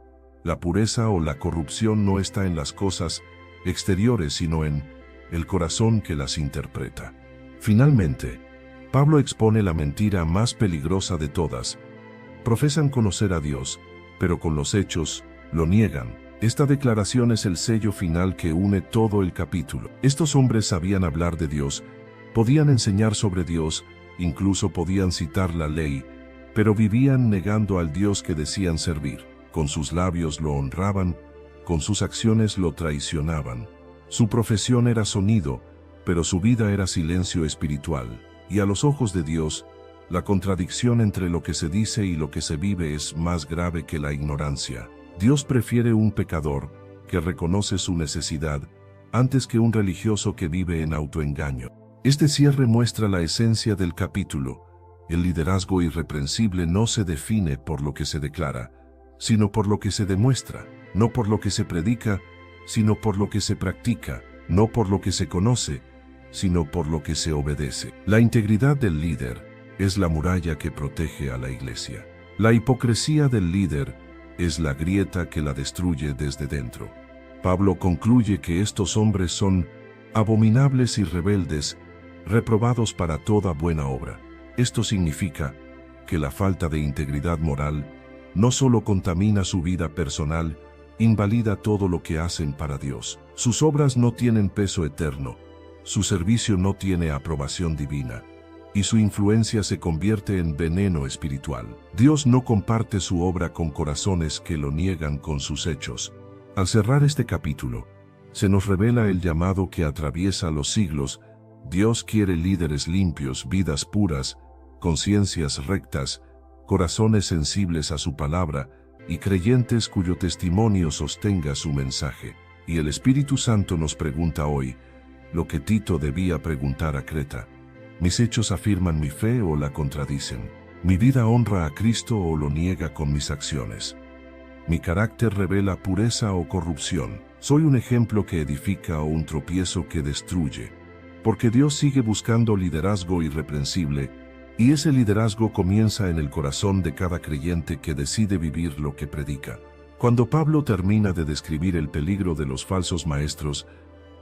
La pureza o la corrupción no está en las cosas exteriores, sino en el corazón que las interpreta. Finalmente, Pablo expone la mentira más peligrosa de todas. Profesan conocer a Dios, pero con los hechos lo niegan. Esta declaración es el sello final que une todo el capítulo. Estos hombres sabían hablar de Dios, podían enseñar sobre Dios, incluso podían citar la ley, pero vivían negando al Dios que decían servir. Con sus labios lo honraban, con sus acciones lo traicionaban. Su profesión era sonido, pero su vida era silencio espiritual. Y a los ojos de Dios, la contradicción entre lo que se dice y lo que se vive es más grave que la ignorancia. Dios prefiere un pecador que reconoce su necesidad antes que un religioso que vive en autoengaño. Este cierre muestra la esencia del capítulo. El liderazgo irreprensible no se define por lo que se declara, sino por lo que se demuestra, no por lo que se predica, sino por lo que se practica, no por lo que se conoce, sino por lo que se obedece. La integridad del líder es la muralla que protege a la iglesia. La hipocresía del líder es la grieta que la destruye desde dentro. Pablo concluye que estos hombres son abominables y rebeldes, reprobados para toda buena obra. Esto significa que la falta de integridad moral no solo contamina su vida personal, invalida todo lo que hacen para Dios. Sus obras no tienen peso eterno, su servicio no tiene aprobación divina, y su influencia se convierte en veneno espiritual. Dios no comparte su obra con corazones que lo niegan con sus hechos. Al cerrar este capítulo, se nos revela el llamado que atraviesa los siglos. Dios quiere líderes limpios, vidas puras, conciencias rectas, corazones sensibles a su palabra y creyentes cuyo testimonio sostenga su mensaje. Y el Espíritu Santo nos pregunta hoy lo que Tito debía preguntar a Creta: ¿mis hechos afirman mi fe o la contradicen? ¿Mi vida honra a Cristo o lo niega con mis acciones? ¿Mi carácter revela pureza o corrupción? ¿Soy un ejemplo que edifica o un tropiezo que destruye? Porque Dios sigue buscando liderazgo irreprensible, y ese liderazgo comienza en el corazón de cada creyente que decide vivir lo que predica. Cuando Pablo termina de describir el peligro de los falsos maestros,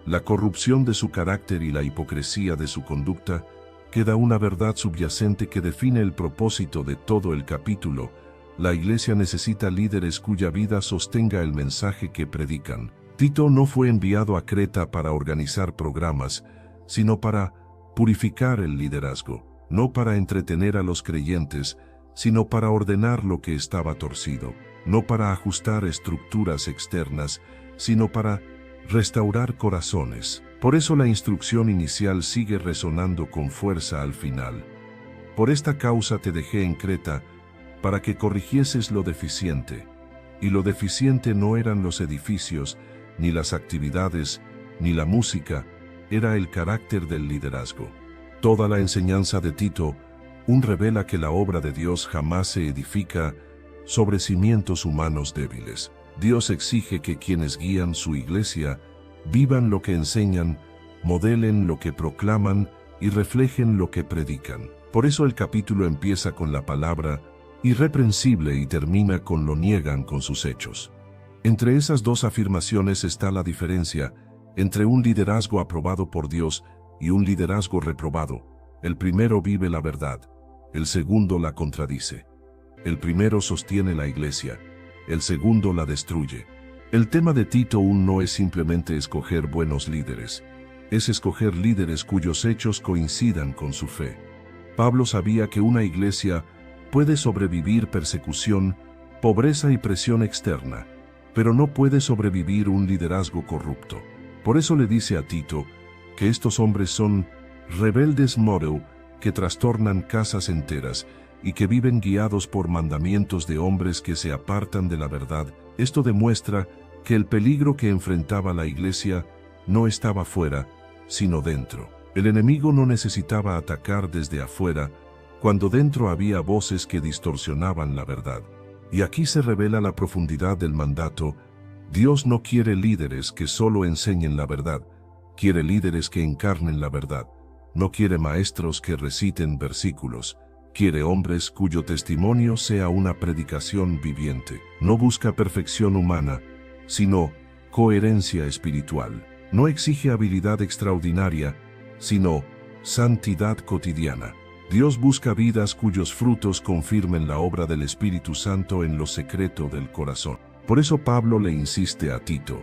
la corrupción de su carácter y la hipocresía de su conducta, queda una verdad subyacente que define el propósito de todo el capítulo. La iglesia necesita líderes cuya vida sostenga el mensaje que predican. Tito no fue enviado a Creta para organizar programas, sino para purificar el liderazgo, no para entretener a los creyentes, sino para ordenar lo que estaba torcido, no para ajustar estructuras externas, sino para restaurar corazones. Por eso la instrucción inicial sigue resonando con fuerza al final. Por esta causa te dejé en Creta, para que corrigieses lo deficiente. Y lo deficiente no eran los edificios, ni las actividades, ni la música, era el carácter del liderazgo. Toda la enseñanza de Tito revela que la obra de Dios jamás se edifica sobre cimientos humanos débiles. Dios exige que quienes guían su iglesia vivan lo que enseñan, modelen lo que proclaman y reflejen lo que predican. Por eso el capítulo empieza con la palabra irreprensible y termina con lo niegan con sus hechos. Entre esas dos afirmaciones está la diferencia entre un liderazgo aprobado por Dios y un liderazgo reprobado. El primero vive la verdad, el segundo la contradice. El primero sostiene la iglesia, el segundo la destruye. El tema de Tito no es simplemente escoger buenos líderes, es escoger líderes cuyos hechos coincidan con su fe. Pablo sabía que una iglesia puede sobrevivir persecución, pobreza y presión externa, pero no puede sobrevivir un liderazgo corrupto. Por eso le dice a Tito que estos hombres son rebeldes moreu que trastornan casas enteras y que viven guiados por mandamientos de hombres que se apartan de la verdad. Esto demuestra que el peligro que enfrentaba la iglesia no estaba fuera, sino dentro. El enemigo no necesitaba atacar desde afuera, cuando dentro había voces que distorsionaban la verdad. Y aquí se revela la profundidad del mandato. Dios no quiere líderes que solo enseñen la verdad, quiere líderes que encarnen la verdad. No quiere maestros que reciten versículos, quiere hombres cuyo testimonio sea una predicación viviente. No busca perfección humana, sino coherencia espiritual. No exige habilidad extraordinaria, sino santidad cotidiana. Dios busca vidas cuyos frutos confirmen la obra del Espíritu Santo en lo secreto del corazón. Por eso Pablo le insiste a Tito,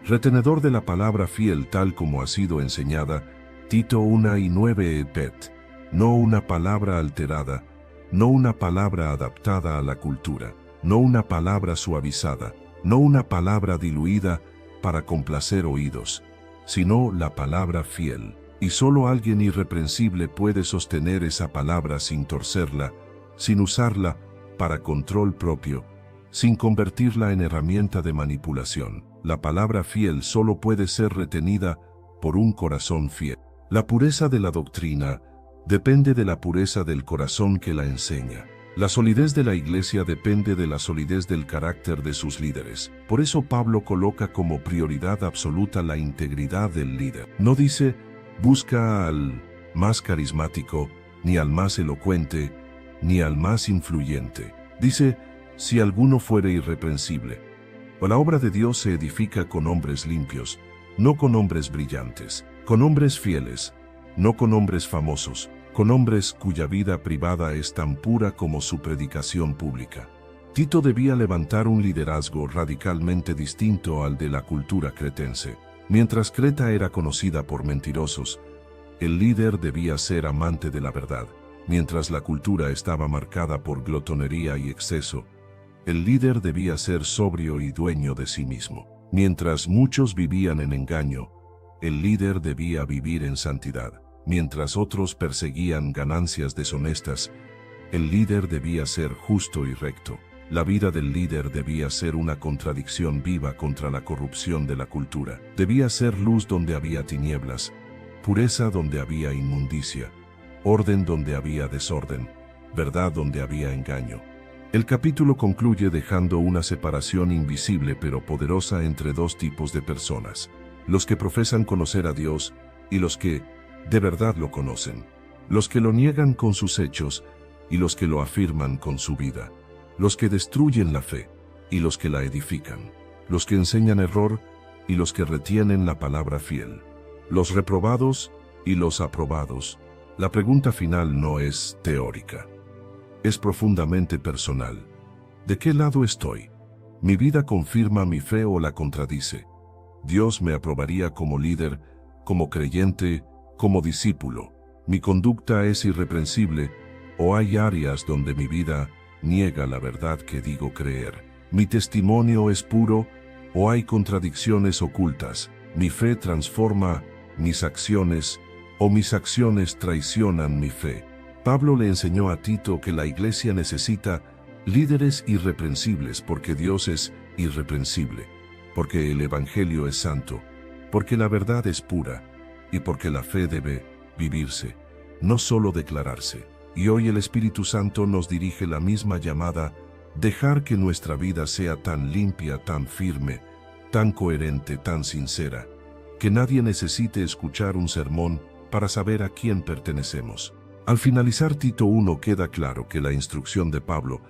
retenedor de la palabra fiel tal como ha sido enseñada, Tito 1:9 epet, no una palabra alterada, no una palabra adaptada a la cultura, no una palabra suavizada, no una palabra diluida para complacer oídos, sino la palabra fiel. Y solo alguien irreprensible puede sostener esa palabra sin torcerla, sin usarla para control propio, sin convertirla en herramienta de manipulación. La palabra fiel solo puede ser retenida por un corazón fiel. La pureza de la doctrina depende de la pureza del corazón que la enseña. La solidez de la iglesia depende de la solidez del carácter de sus líderes. Por eso Pablo coloca como prioridad absoluta la integridad del líder. No dice, busca al más carismático, ni al más elocuente, ni al más influyente. Dice, si alguno fuere irreprensible. La obra de Dios se edifica con hombres limpios, no con hombres brillantes, con hombres fieles, no con hombres famosos, con hombres cuya vida privada es tan pura como su predicación pública. Tito debía levantar un liderazgo radicalmente distinto al de la cultura cretense. Mientras Creta era conocida por mentirosos, el líder debía ser amante de la verdad. Mientras la cultura estaba marcada por glotonería y exceso, el líder debía ser sobrio y dueño de sí mismo. Mientras muchos vivían en engaño, el líder debía vivir en santidad. Mientras otros perseguían ganancias deshonestas, el líder debía ser justo y recto. La vida del líder debía ser una contradicción viva contra la corrupción de la cultura. Debía ser luz donde había tinieblas, pureza donde había inmundicia, orden donde había desorden, verdad donde había engaño. El capítulo concluye dejando una separación invisible pero poderosa entre dos tipos de personas: los que profesan conocer a Dios y los que de verdad lo conocen, los que lo niegan con sus hechos y los que lo afirman con su vida, los que destruyen la fe y los que la edifican, los que enseñan error y los que retienen la palabra fiel, los reprobados y los aprobados. La pregunta final no es teórica, es profundamente personal. ¿De qué lado estoy? ¿Mi vida confirma mi fe o la contradice? ¿Dios me aprobaría como líder, como creyente, como discípulo? ¿Mi conducta es irreprensible o hay áreas donde mi vida niega la verdad que digo creer? ¿Mi testimonio es puro o hay contradicciones ocultas? ¿Mi fe transforma mis acciones o mis acciones traicionan mi fe? Pablo le enseñó a Tito que la iglesia necesita líderes irreprensibles porque Dios es irreprensible. porque el Evangelio es santo, porque la verdad es pura, y porque la fe debe vivirse, no solo declararse. Y hoy el Espíritu Santo nos dirige la misma llamada: dejar que nuestra vida sea tan limpia, tan firme, tan coherente, tan sincera, que nadie necesite escuchar un sermón para saber a quién pertenecemos. Al finalizar Tito 1 queda claro que la instrucción de Pablo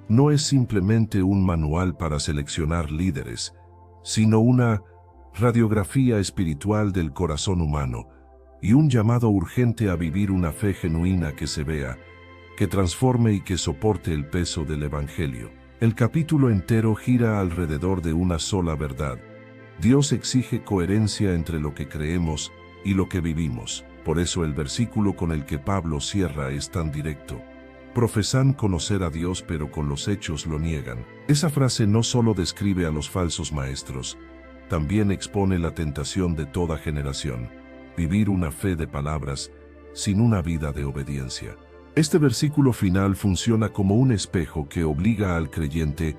no es simplemente un manual para seleccionar líderes, sino una radiografía espiritual del corazón humano y un llamado urgente a vivir una fe genuina que se vea, que transforme y que soporte el peso del Evangelio. El capítulo entero gira alrededor de una sola verdad: Dios exige coherencia entre lo que creemos y lo que vivimos. Por eso el versículo con el que Pablo cierra es tan directo: profesan conocer a Dios, pero con los hechos lo niegan. Esa frase no solo describe a los falsos maestros, también expone la tentación de toda generación: vivir una fe de palabras sin una vida de obediencia. Este versículo final funciona como un espejo que obliga al creyente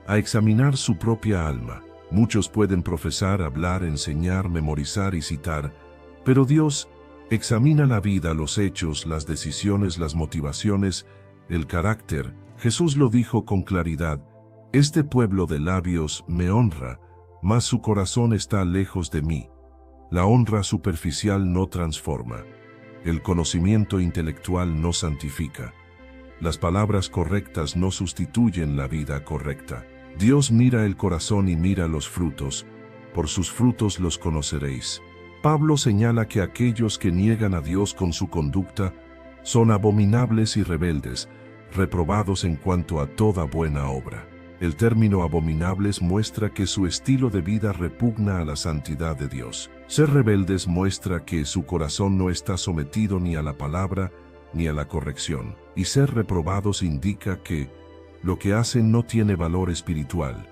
a examinar su propia alma. Muchos pueden profesar, hablar, enseñar, memorizar y citar, pero Dios examina la vida, los hechos, las decisiones, las motivaciones, el carácter. Jesús lo dijo con claridad: este pueblo de labios me honra, mas su corazón está lejos de mí. La honra superficial no transforma. El conocimiento intelectual no santifica. Las palabras correctas no sustituyen la vida correcta. Dios mira el corazón y mira los frutos. Por sus frutos los conoceréis. Pablo señala que aquellos que niegan a Dios con su conducta son abominables y rebeldes, reprobados en cuanto a toda buena obra. El término abominables muestra que su estilo de vida repugna a la santidad de Dios. Ser rebeldes muestra que su corazón no está sometido ni a la palabra ni a la corrección. Y ser reprobados indica que lo que hacen no tiene valor espiritual,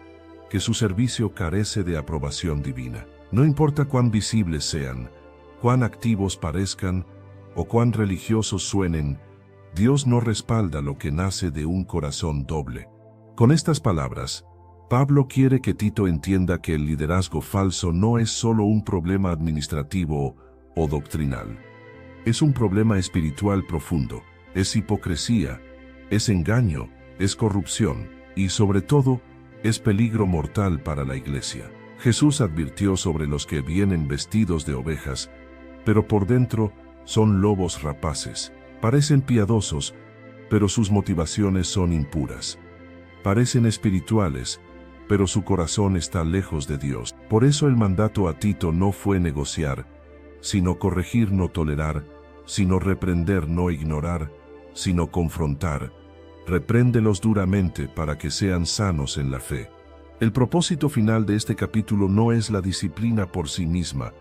que su servicio carece de aprobación divina. No importa cuán visibles sean, cuán activos parezcan o cuán religiosos suenen, Dios no respalda lo que nace de un corazón doble. Con estas palabras, Pablo quiere que Tito entienda que el liderazgo falso no es solo un problema administrativo o doctrinal. Es un problema espiritual profundo, es hipocresía, es engaño, es corrupción y, sobre todo, es peligro mortal para la iglesia. Jesús advirtió sobre los que vienen vestidos de ovejas, pero por dentro son lobos rapaces. Parecen piadosos, pero sus motivaciones son impuras. Parecen espirituales, pero su corazón está lejos de Dios. Por eso el mandato a Tito no fue negociar, sino corregir, no tolerar, sino reprender, no ignorar, sino confrontar. Repréndelos duramente para que sean sanos en la fe. El propósito final de este capítulo no es la disciplina por sí misma,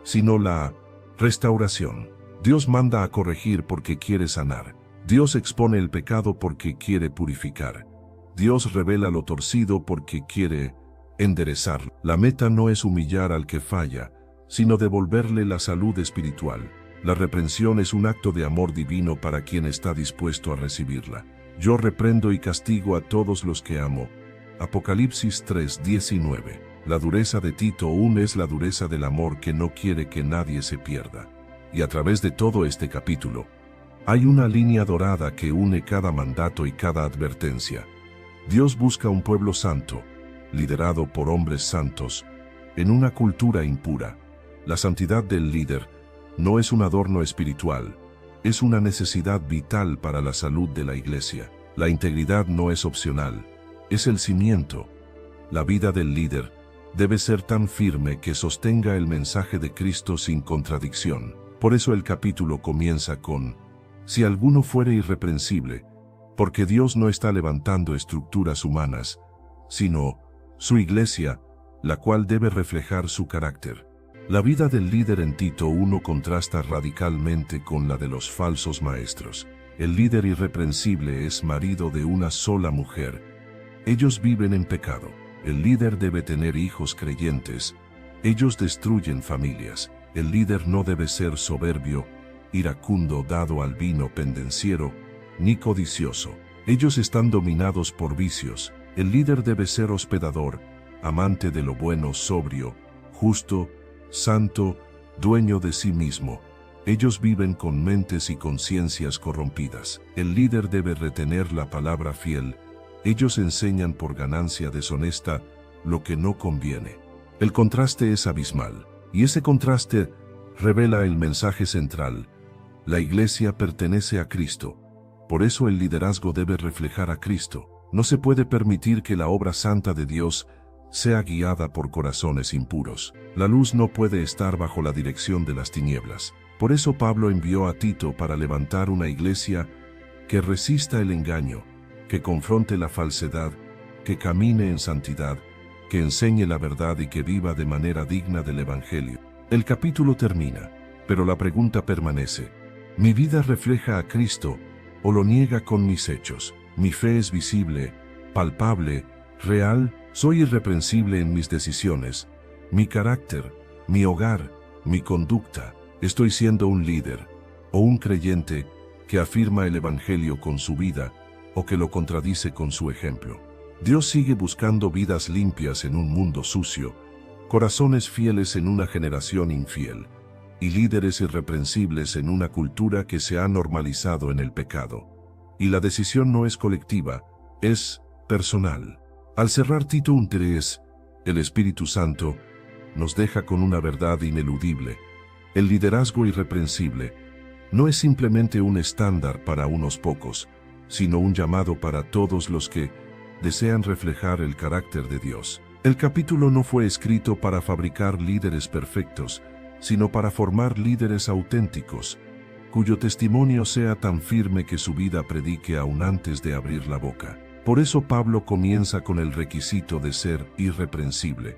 sino la restauración. Dios manda a corregir porque quiere sanar. Dios expone el pecado porque quiere purificar. Dios revela lo torcido porque quiere enderezarlo. La meta no es humillar al que falla, sino devolverle la salud espiritual. La reprensión es un acto de amor divino para quien está dispuesto a recibirla. Yo reprendo y castigo a todos los que amo. Apocalipsis 3:19. La dureza de Tito 1 es la dureza del amor que no quiere que nadie se pierda. Y a través de todo este capítulo, hay una línea dorada que une cada mandato y cada advertencia. Dios busca un pueblo santo, liderado por hombres santos, en una cultura impura. La santidad del líder no es un adorno espiritual, es una necesidad vital para la salud de la iglesia. La integridad no es opcional, es el cimiento. La vida del líder debe ser tan firme que sostenga el mensaje de Cristo sin contradicción. Por eso el capítulo comienza con: si alguno fuere irreprensible, porque Dios no está levantando estructuras humanas, sino su iglesia, la cual debe reflejar su carácter. La vida del líder en Tito 1 contrasta radicalmente con la de los falsos maestros. El líder irreprensible es marido de una sola mujer. Ellos viven en pecado. El líder debe tener hijos creyentes. Ellos destruyen familias. El líder no debe ser soberbio, iracundo, dado al vino, pendenciero, ni codicioso. Ellos están dominados por vicios. El líder debe ser hospedador, amante de lo bueno, sobrio, justo, santo, dueño de sí mismo. Ellos viven con mentes y conciencias corrompidas. El líder debe retener la palabra fiel. Ellos enseñan por ganancia deshonesta lo que no conviene. El contraste es abismal, y ese contraste revela el mensaje central. La Iglesia pertenece a Cristo. Por eso el liderazgo debe reflejar a Cristo. No se puede permitir que la obra santa de Dios sea guiada por corazones impuros. La luz no puede estar bajo la dirección de las tinieblas. Por eso Pablo envió a Tito para levantar una iglesia que resista el engaño, que confronte la falsedad, que camine en santidad, que enseñe la verdad y que viva de manera digna del Evangelio. El capítulo termina, pero la pregunta permanece. ¿Mi vida refleja a Cristo o lo niega con mis hechos? ¿Mi fe es visible, palpable, real? ¿Soy irreprensible en mis decisiones, mi carácter, mi hogar, mi conducta? ¿Estoy siendo un líder o un creyente que afirma el Evangelio con su vida o que lo contradice con su ejemplo? Dios sigue buscando vidas limpias en un mundo sucio, corazones fieles en una generación infiel, y líderes irreprensibles en una cultura que se ha normalizado en el pecado. Y la decisión no es colectiva, es personal. Al cerrar Tito 1:3, el Espíritu Santo nos deja con una verdad ineludible. El liderazgo irreprensible no es simplemente un estándar para unos pocos, sino un llamado para todos los que desean reflejar el carácter de Dios. El capítulo no fue escrito para fabricar líderes perfectos, sino para formar líderes auténticos, cuyo testimonio sea tan firme que su vida predique aún antes de abrir la boca. Por eso Pablo comienza con el requisito de ser irreprensible,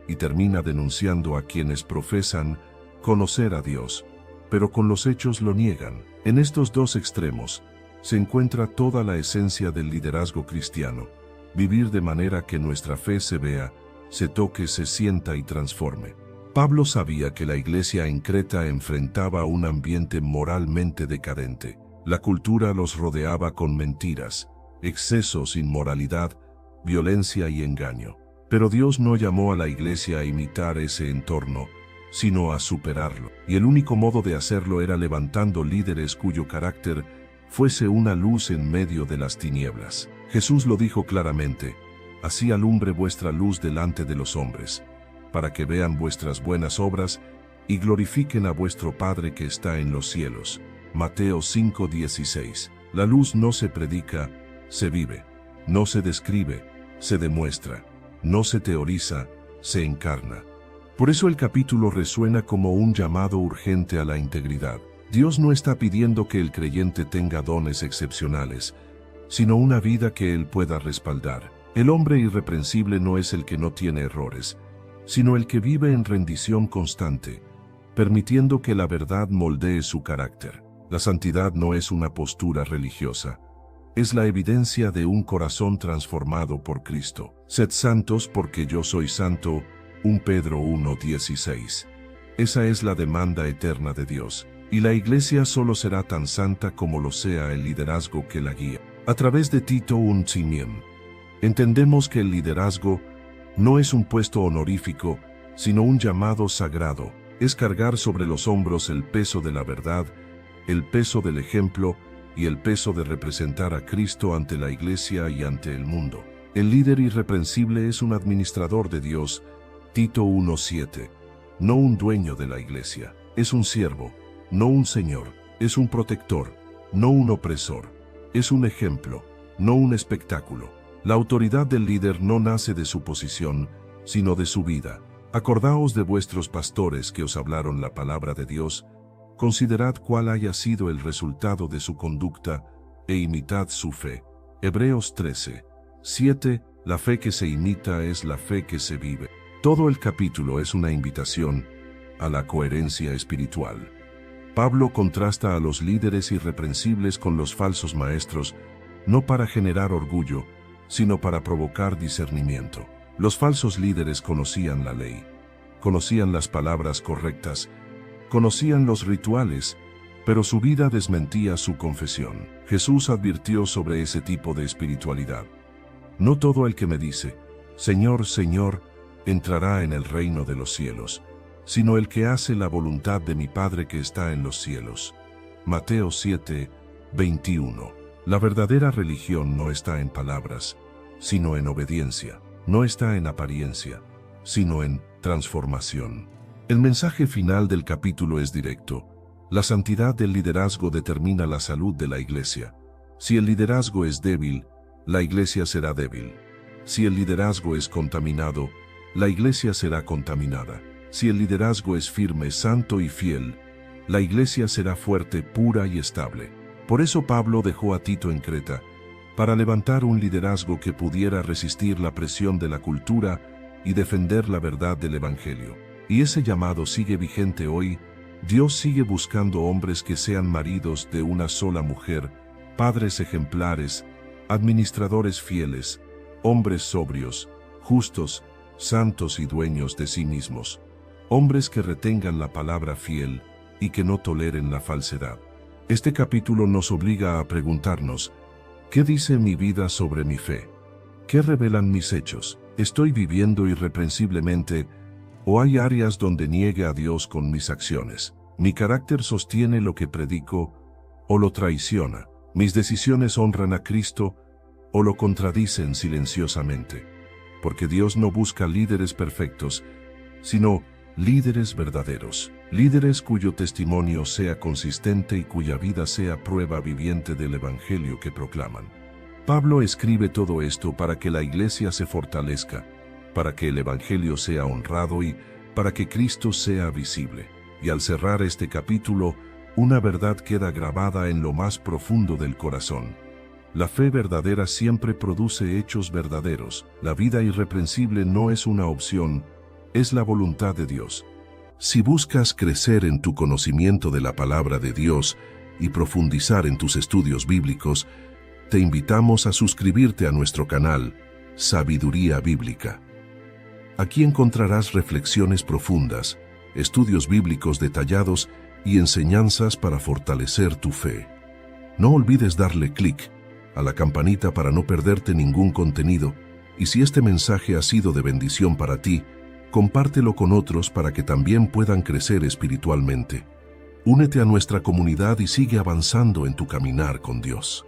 y termina denunciando a quienes profesan conocer a Dios, pero con los hechos lo niegan. En estos dos extremos se encuentra toda la esencia del liderazgo cristiano: vivir de manera que nuestra fe se vea, se toque, se sienta y transforme. Pablo sabía que la iglesia en Creta enfrentaba un ambiente moralmente decadente. La cultura los rodeaba con mentiras, excesos, inmoralidad, violencia y engaño. Pero Dios no llamó a la iglesia a imitar ese entorno, sino a superarlo. Y el único modo de hacerlo era levantando líderes cuyo carácter fuese una luz en medio de las tinieblas. Jesús lo dijo claramente: así alumbre vuestra luz delante de los hombres, para que vean vuestras buenas obras y glorifiquen a vuestro Padre que está en los cielos. Mateo 5:16. La luz no se predica, se vive. No se describe, se demuestra. No se teoriza, se encarna. Por eso el capítulo resuena como un llamado urgente a la integridad. Dios no está pidiendo que el creyente tenga dones excepcionales, sino una vida que Él pueda respaldar. El hombre irreprensible no es el que no tiene errores, sino el que vive en rendición constante, permitiendo que la verdad moldee su carácter. La santidad no es una postura religiosa, es la evidencia de un corazón transformado por Cristo. Sed santos porque yo soy santo, 1 Pedro 1:16. Esa es la demanda eterna de Dios, y la iglesia solo será tan santa como lo sea el liderazgo que la guía. A través de Tito 1:5, entendemos que el liderazgo no es un puesto honorífico, sino un llamado sagrado. Es cargar sobre los hombros el peso de la verdad, el peso del ejemplo y el peso de representar a Cristo ante la iglesia y ante el mundo. El líder irreprensible es un administrador de Dios, Tito 1:7, no un dueño de la iglesia. Es un siervo, no un señor. Es un protector, no un opresor. Es un ejemplo, no un espectáculo. La autoridad del líder no nace de su posición, sino de su vida. Acordaos de vuestros pastores que os hablaron la palabra de Dios. Considerad cuál haya sido el resultado de su conducta, e imitad su fe. Hebreos 13:7. La fe que se imita es la fe que se vive. Todo el capítulo es una invitación a la coherencia espiritual. Pablo contrasta a los líderes irreprensibles con los falsos maestros, no para generar orgullo, sino para provocar discernimiento. Los falsos líderes conocían la ley, conocían las palabras correctas, conocían los rituales, pero su vida desmentía su confesión. Jesús advirtió sobre ese tipo de espiritualidad. No todo el que me dice, Señor, Señor, entrará en el reino de los cielos, sino el que hace la voluntad de mi Padre que está en los cielos. Mateo 7, 21. La verdadera religión no está en palabras, sino en obediencia. No está en apariencia, sino en transformación. El mensaje final del capítulo es directo. La santidad del liderazgo determina la salud de la iglesia. Si el liderazgo es débil, la iglesia será débil. Si el liderazgo es contaminado, la iglesia será contaminada. Si el liderazgo es firme, santo y fiel, la iglesia será fuerte, pura y estable. Por eso Pablo dejó a Tito en Creta, para levantar un liderazgo que pudiera resistir la presión de la cultura y defender la verdad del Evangelio. Y ese llamado sigue vigente hoy. Dios sigue buscando hombres que sean maridos de una sola mujer, padres ejemplares, administradores fieles, hombres sobrios, justos, santos y dueños de sí mismos. Hombres que retengan la palabra fiel y que no toleren la falsedad. Este capítulo nos obliga a preguntarnos, ¿qué dice mi vida sobre mi fe? ¿Qué revelan mis hechos? ¿Estoy viviendo irreprensiblemente o hay áreas donde niegue a Dios con mis acciones? ¿Mi carácter sostiene lo que predico o lo traiciona? ¿Mis decisiones honran a Cristo o lo contradicen silenciosamente? Porque Dios no busca líderes perfectos, sino líderes verdaderos. Líderes cuyo testimonio sea consistente y cuya vida sea prueba viviente del Evangelio que proclaman. Pablo escribe todo esto para que la iglesia se fortalezca, para que el Evangelio sea honrado y para que Cristo sea visible. Y al cerrar este capítulo, una verdad queda grabada en lo más profundo del corazón. La fe verdadera siempre produce hechos verdaderos. La vida irreprensible no es una opción, es la voluntad de Dios. Si buscas crecer en tu conocimiento de la palabra de Dios y profundizar en tus estudios bíblicos, te invitamos a suscribirte a nuestro canal, Sabiduría Bíblica. Aquí encontrarás reflexiones profundas, estudios bíblicos detallados y enseñanzas para fortalecer tu fe. No olvides darle clic a la campanita para no perderte ningún contenido, y si este mensaje ha sido de bendición para ti, compártelo con otros para que también puedan crecer espiritualmente. Únete a nuestra comunidad y sigue avanzando en tu caminar con Dios.